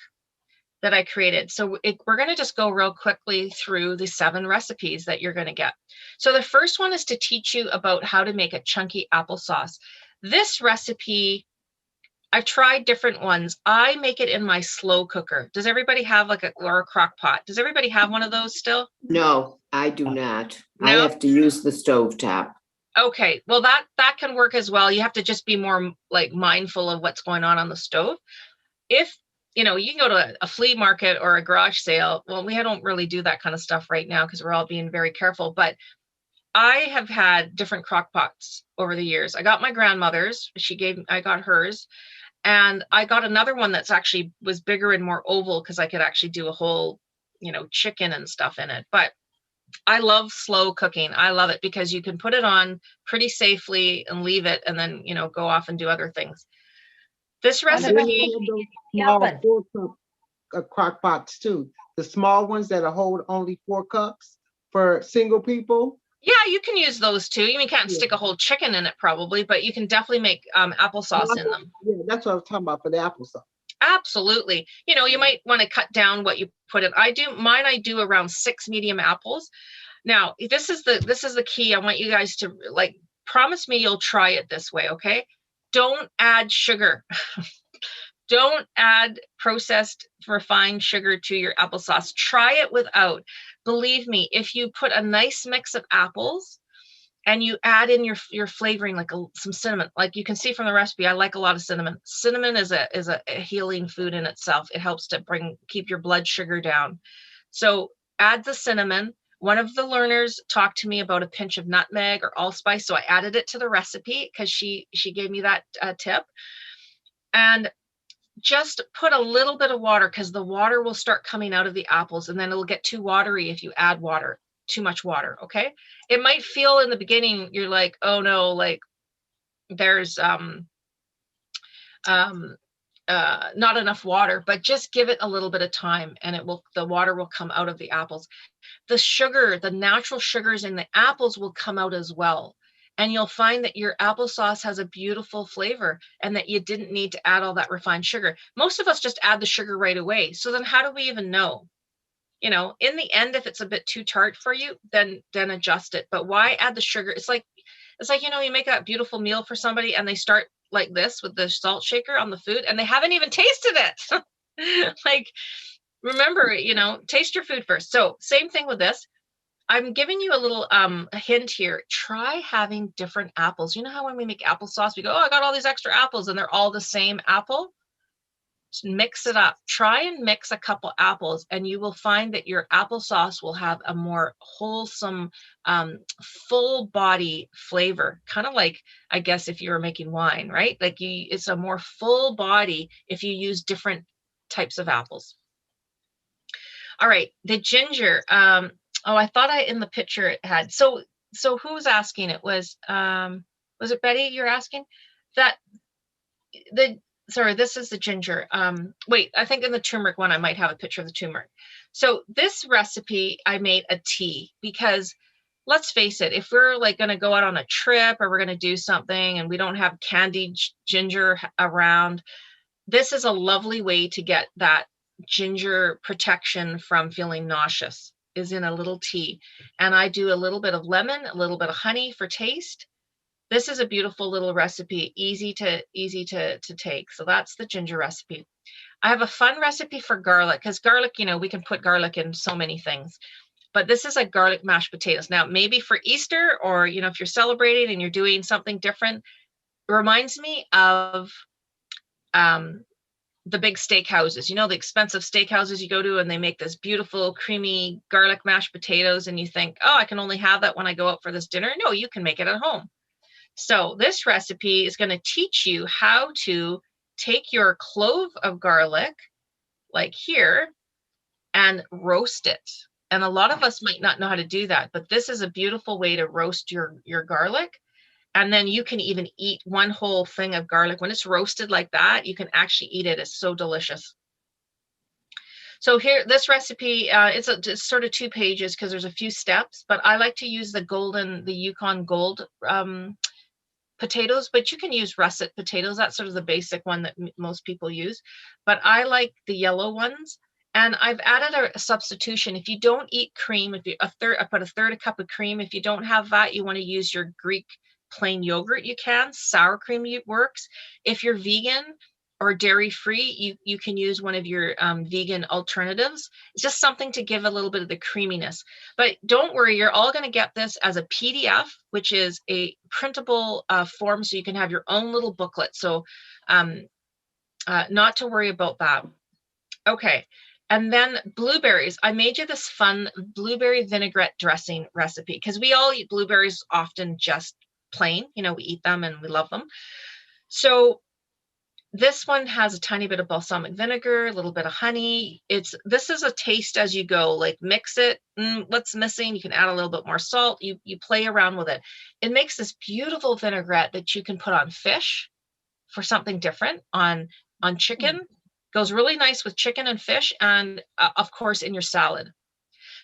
that I created. So we're going to just go real quickly through the 7 recipes that you're going to get. So the first one is to teach you about how to make a chunky applesauce. This recipe, I've tried different ones. I make it in my slow cooker. Does everybody have or a crock pot? Does everybody have one of those still? No, I do not. No? I have to use the stovetop. Okay, well that can work as well. You have to just be more like mindful of what's going on the stove. If you know, you can go to a flea market or a garage sale. Well, we don't really do that kind of stuff right now because we're all being very careful. But I have had different crock pots over the years. I got my grandmother's. I got hers, and I got another one that's actually was bigger and more oval because I could actually do a whole, you know, chicken and stuff in it. But I love slow cooking. I love it because you can put it on pretty safely and leave it, and then, you know, go off and do other things. This Then recipe, they have those small 4-cup crock pots too. The small ones that hold only 4 cups for single people. yeah, you can use those too. You can't stick a whole chicken in it probably, but you can definitely make applesauce in them. Yeah, that's what I was talking about for the applesauce. Absolutely. You know, you might want to cut down what you put in. I do around 6 medium apples. Now, this is the key. I want you guys to like promise me you'll try it this way, okay? Don't add sugar. Don't add processed refined sugar to your applesauce. Try it without. Believe me, if you put a nice mix of apples and you add in your flavoring, like some cinnamon, like you can see from the recipe, I like a lot of cinnamon. Cinnamon is a healing food in itself. It helps to keep your blood sugar down. So add the cinnamon. One of the learners talked to me about a pinch of nutmeg or allspice, so I added it to the recipe because she gave me that tip. And just put a little bit of water because the water will start coming out of the apples, and then it'll get too watery if you add too much water. Okay. It might feel in the beginning, you're like, oh no, like there's not enough water, but just give it a little bit of time and the water will come out of the apples. The sugar, the natural sugars in the apples will come out as well. And you'll find that your applesauce has a beautiful flavor and that you didn't need to add all that refined sugar. Most of us just add the sugar right away. So then how do we even know? You know, in the end, if it's a bit too tart for you, then adjust it. But why add the sugar? It's like, you know, you make a beautiful meal for somebody and they start like this with the salt shaker on the food and they haven't even tasted it. Like, remember, you know, taste your food first. So same thing with this. I'm giving you a little a hint here. Try having different apples. You know how when we make applesauce, we go, oh, I got all these extra apples and they're all the same apple. Just mix it up. Try and mix a couple apples and you will find that your applesauce will have a more wholesome, full body flavor. Kind of like, I guess, if you were making wine, right? Like it's a more full body if you use different types of apples. All right, the ginger. Oh, I thought in the picture it had. So who was asking? It was it Betty you're asking? Sorry, this is the ginger. Wait, I think in the turmeric one, I might have a picture of the turmeric. So this recipe, I made a tea because let's face it, if we're like going to go out on a trip or we're going to do something and we don't have candied ginger around, this is a lovely way to get that ginger protection from feeling nauseous, is in a little tea. And I do a little bit of lemon, a little bit of honey for taste. This is a beautiful little recipe, easy to take. So that's the ginger recipe. I have a fun recipe for garlic because garlic, you know, we can put garlic in so many things. But this is a garlic mashed potatoes. Now, maybe for Easter or, you know, if you're celebrating and you're doing something different, it reminds me of the big steakhouses, you know, the expensive steakhouses you go to and they make this beautiful creamy garlic mashed potatoes and you think, oh, I can only have that when I go out for this dinner. No, you can make it at home. So this recipe is going to teach you how to take your clove of garlic, like here, and roast it. And a lot of us might not know how to do that, but this is a beautiful way to roast your garlic. And then you can even eat one whole thing of garlic. When it's roasted like that, you can actually eat it. It's so delicious. So here, this recipe, it's sort of 2 pages because there's a few steps, but I like to use the Yukon Gold potatoes, but you can use russet potatoes. That's sort of the basic one that most people use, but I like the yellow ones. And I've added a substitution. If you don't eat cream, I put a third cup of cream. If you don't have that, you want to use your Greek plain yogurt. You can. Sour cream works. If you're vegan or dairy free, you can use one of your vegan alternatives. It's just something to give a little bit of the creaminess. But don't worry, you're all going to get this as a PDF, which is a printable form, so you can have your own little booklet. So not to worry about that. Okay. And then blueberries. I made you this fun blueberry vinaigrette dressing recipe, because we all eat blueberries often just plain. You know, we eat them and we love them. So this one has a tiny bit of balsamic vinegar, a little bit of honey. This is a taste as you go, like mix it. What's missing? You can add a little bit more salt. You play around with it. It makes this beautiful vinaigrette that you can put on fish for something different, on chicken. Goes really nice with chicken and fish, and of course in your salad.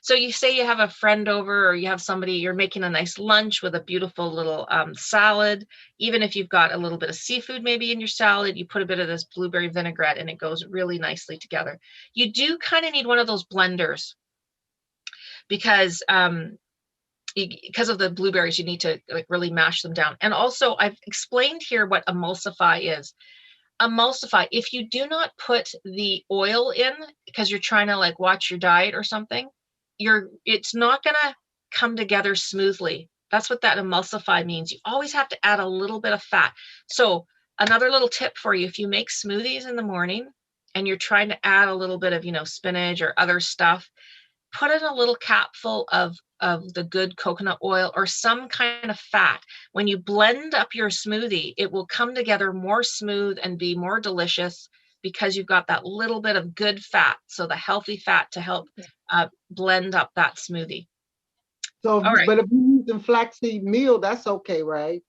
So you say you have a friend over, or you have somebody, you're making a nice lunch with a beautiful little salad. Even if you've got a little bit of seafood maybe in your salad, you put a bit of this blueberry vinaigrette and it goes really nicely together. You do kind of need one of those blenders, because of the blueberries, you need to like really mash them down. And also I've explained here what emulsify is. Emulsify, if you do not put the oil in because you're trying to like watch your diet or something, it's not gonna come together smoothly. That's what that emulsify means. You always have to add a little bit of fat. So another little tip for you, if you make smoothies in the morning and you're trying to add a little bit of, spinach or other stuff, put in a little capful of the good coconut oil or some kind of fat. When you blend up your smoothie, it will come together more smooth and be more delicious, because you've got that little bit of good fat. So the healthy fat to help blend up that smoothie. So, All right. but if you're using flaxseed meal, that's okay, right?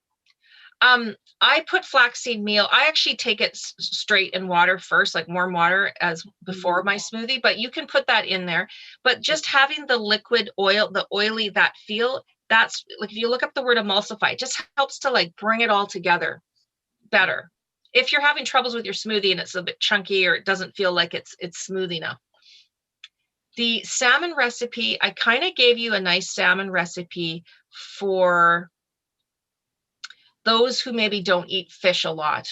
I put flaxseed meal. I actually take it straight in water first, like warm water as before my smoothie, but you can put that in there. But just having the liquid oil, the oily, that feel, that's like, if you look up the word emulsify, it just helps to like bring it all together better. If you're having troubles with your smoothie and it's a bit chunky or it doesn't feel like it's smooth enough. The salmon recipe, I kind of gave you a nice salmon recipe for those who maybe don't eat fish a lot.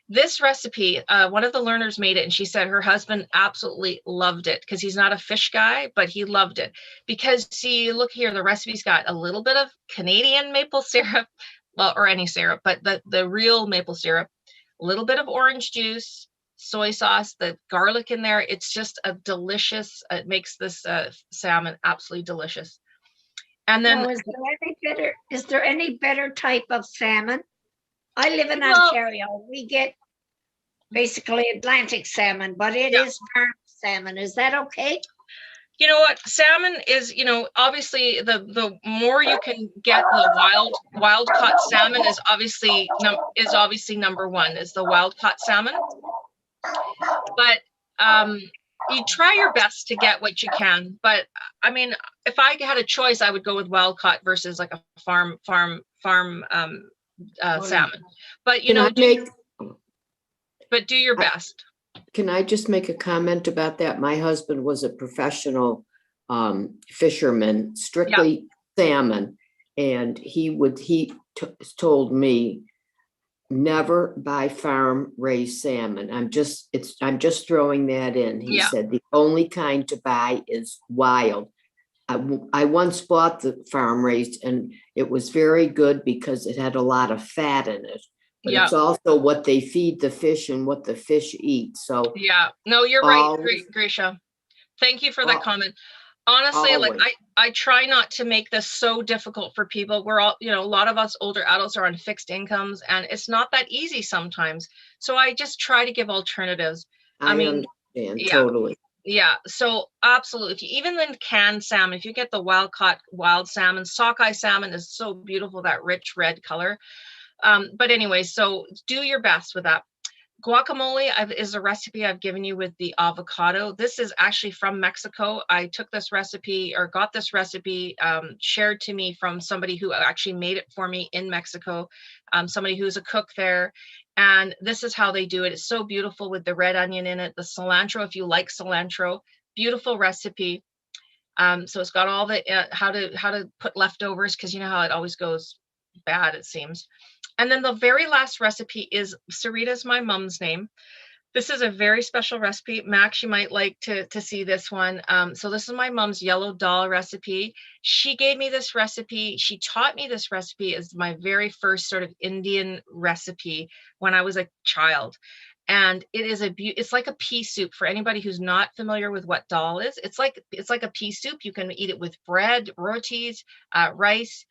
This recipe, one of the learners made it, and she said her husband absolutely loved it, because he's not a fish guy, but he loved it. Because see, look here, the recipe's got a little bit of Canadian maple syrup, well, or any syrup, but the real maple syrup, a little bit of orange juice, soy sauce, the garlic in there. It's just a delicious, it makes this salmon absolutely delicious. And then, now, is there any better type of salmon? I live in Ontario. We get basically Atlantic salmon, but it is farm salmon. Is that okay? You know what? Salmon is, obviously the more you can get the wild caught salmon is obviously number one, is the wild caught salmon. But you try your best to get what you can. But I mean, if I had a choice, I would go with wild caught versus like a farm salmon. But do your best. Can I just make a comment about that? My husband was a professional fisherman, strictly salmon, and he told me never buy farm raised salmon. I'm just throwing that in. He said the only kind to buy is wild. I once bought the farm raised, and it was very good because it had a lot of fat in it. But it's also what they feed the fish and what the fish eat. So no, you're right, Grisha. Thank you for that comment. Honestly, always. like I try not to make this so difficult for people. We're all, a lot of us older adults are on fixed incomes, and it's not that easy sometimes. So I just try to give alternatives. I mean, understand totally. Yeah, so absolutely. If you even in canned salmon, if you get the wild caught wild salmon, sockeye salmon is so beautiful, that rich red color. But anyway, so do your best with that. Guacamole is a recipe I've given you with the avocado. This is actually from Mexico. I took this recipe, or got this recipe shared to me from somebody who actually made it for me in Mexico, somebody who's a cook there. And this is how they do it. It's so beautiful with the red onion in it, the cilantro, if you like cilantro. Beautiful recipe. So it's got all the how to put leftovers, because you know how it always goes bad, it seems. And then the very last recipe is Sarita's my mom's name. This is a very special recipe. Max, you might like to see this one. So this is my mom's yellow dal recipe. She gave me this recipe. She taught me this recipe as my very first sort of Indian recipe when I was a child. And it is it's like a pea soup. For anybody who's not familiar with what dal is, it's like a pea soup. You can eat it with bread, rotis, rice.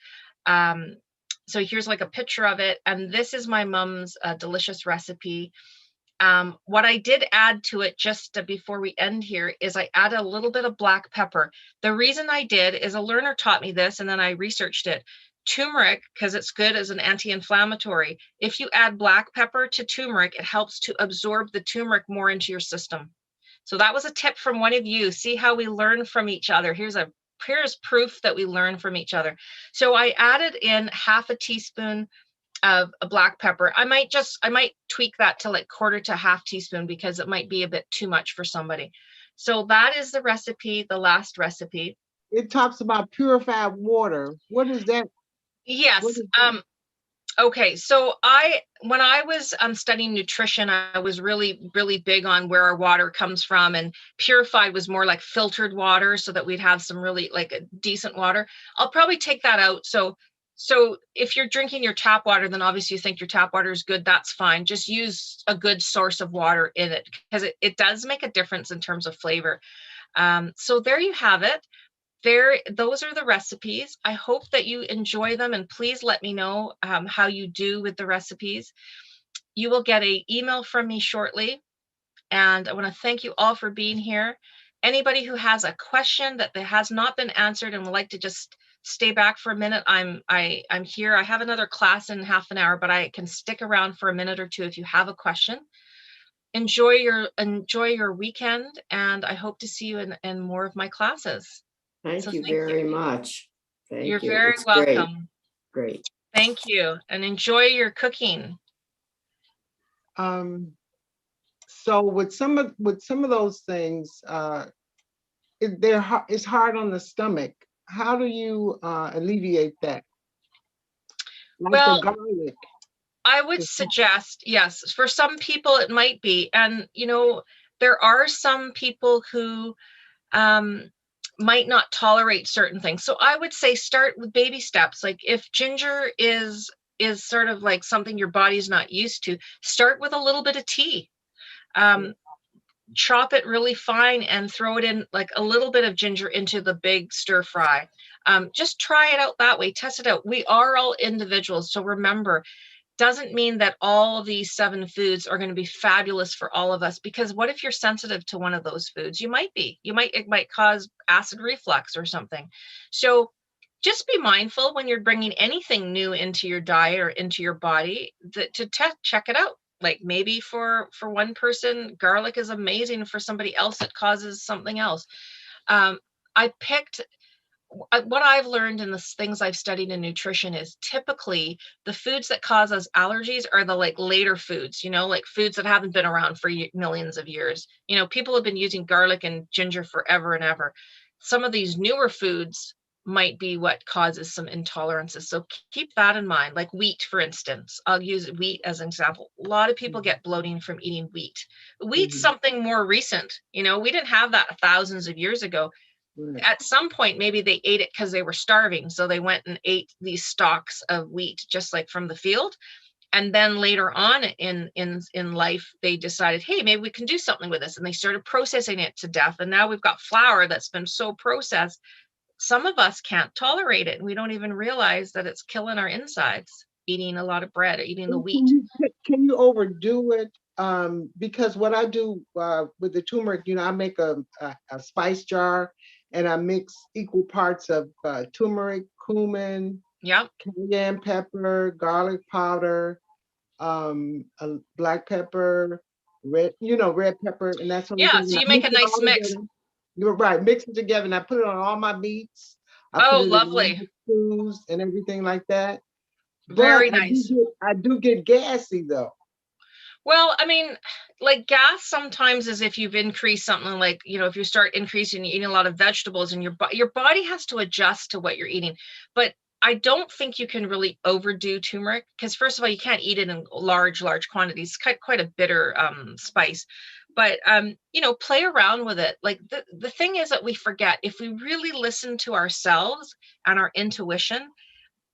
So here's like a picture of it. And this is my mom's delicious recipe. What I did add to it just before we end here is I added a little bit of black pepper. The reason I did is a learner taught me this, and then I researched it. Turmeric, because it's good as an anti-inflammatory. If you add black pepper to turmeric, it helps to absorb the turmeric more into your system. So that was a tip from one of you. See how we learn from each other. Here's proof that we learn from each other. So I added in half a teaspoon of a black pepper. I might tweak that to like quarter to half teaspoon because it might be a bit too much for somebody. So that is the recipe, the last recipe. It talks about purified water. What is that? Yes. Okay. So when I was studying nutrition, I was really, really big on where our water comes from, and purified was more like filtered water so that we'd have some really like a decent water. I'll probably take that out. So if you're drinking your tap water, then obviously you think your tap water is good. That's fine. Just use a good source of water in it because it does make a difference in terms of flavor. So there you have it. Those are the recipes. I hope that you enjoy them, and please let me know how you do with the recipes. You will get an email from me shortly, and I want to thank you all for being here. Anybody who has a question that has not been answered and would like to just stay back for a minute, I'm here. I have another class in half an hour, but I can stick around for a minute or two if you have a question. Enjoy your weekend, and I hope to see you in more of my classes. Thank you very much. Thank you. You're very welcome. Great. Thank you, and enjoy your cooking. So with some of those things, it's hard on the stomach. How do you alleviate that? Like well, the garlic. I would suggest, yes, for some people it might be, and there are some people who might not tolerate certain things. So I would say start with baby steps. Like if ginger is sort of like something your body's not used to, start with a little bit of tea. Chop it really fine and throw it in like a little bit of ginger into the big stir fry. Just try it out that way, test it out. We are all individuals. So remember, doesn't mean that all of these 7 foods are going to be fabulous for all of us, because what if you're sensitive to one of those foods? You might be. It might cause acid reflux or something. So just be mindful when you're bringing anything new into your diet or into your body to check it out. Like maybe for one person, garlic is amazing. For somebody else, it causes something else. What I've learned in the things I've studied in nutrition is typically the foods that cause us allergies are the like later foods, like foods that haven't been around for millions of years. People have been using garlic and ginger forever and ever. Some of these newer foods might be what causes some intolerances. So keep that in mind. Like wheat, for instance, I'll use wheat as an example. A lot of people get bloating from eating wheat. Wheat's something more recent. We didn't have that thousands of years ago. At some point, maybe they ate it because they were starving. So they went and ate these stalks of wheat, just like from the field. And then later on in life, they decided, hey, maybe we can do something with this. And they started processing it to death. And now we've got flour that's been so processed. Some of us can't tolerate it. And we don't even realize that it's killing our insides, eating a lot of bread or eating the wheat. Can you overdo it? Because what I do with the turmeric, I make a spice jar. And I mix equal parts of turmeric, cumin, cayenne pepper, garlic powder, black pepper, red pepper, and that's what. Yeah, so you make a nice mix. Together. You're right, mix it together, and I put it on all my meats. Lovely. Stews and everything like that. Very nice. I do get gassy though. Well, I mean, like gas sometimes is if you've increased something like, if you start increasing, eating a lot of vegetables and your body has to adjust to what you're eating. But I don't think you can really overdo turmeric because first of all, you can't eat it in large quantities. It's quite a bitter spice. But you know, play around with it. Like the thing is that we forget, if we really listen to ourselves and our intuition,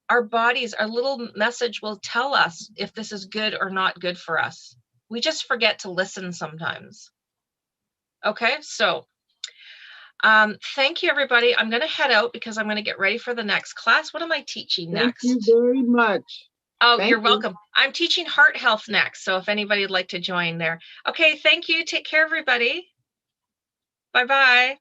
our bodies, our little message will tell us if this is good or not good for us. We just forget to listen sometimes. Okay, so thank you, everybody. I'm going to head out because I'm going to get ready for the next class. What am I teaching next? Thank you very much. Oh, Thank you're you. welcome. I'm teaching heart health next. So if anybody would like to join there. Okay, thank you. Take care, everybody. Bye-bye.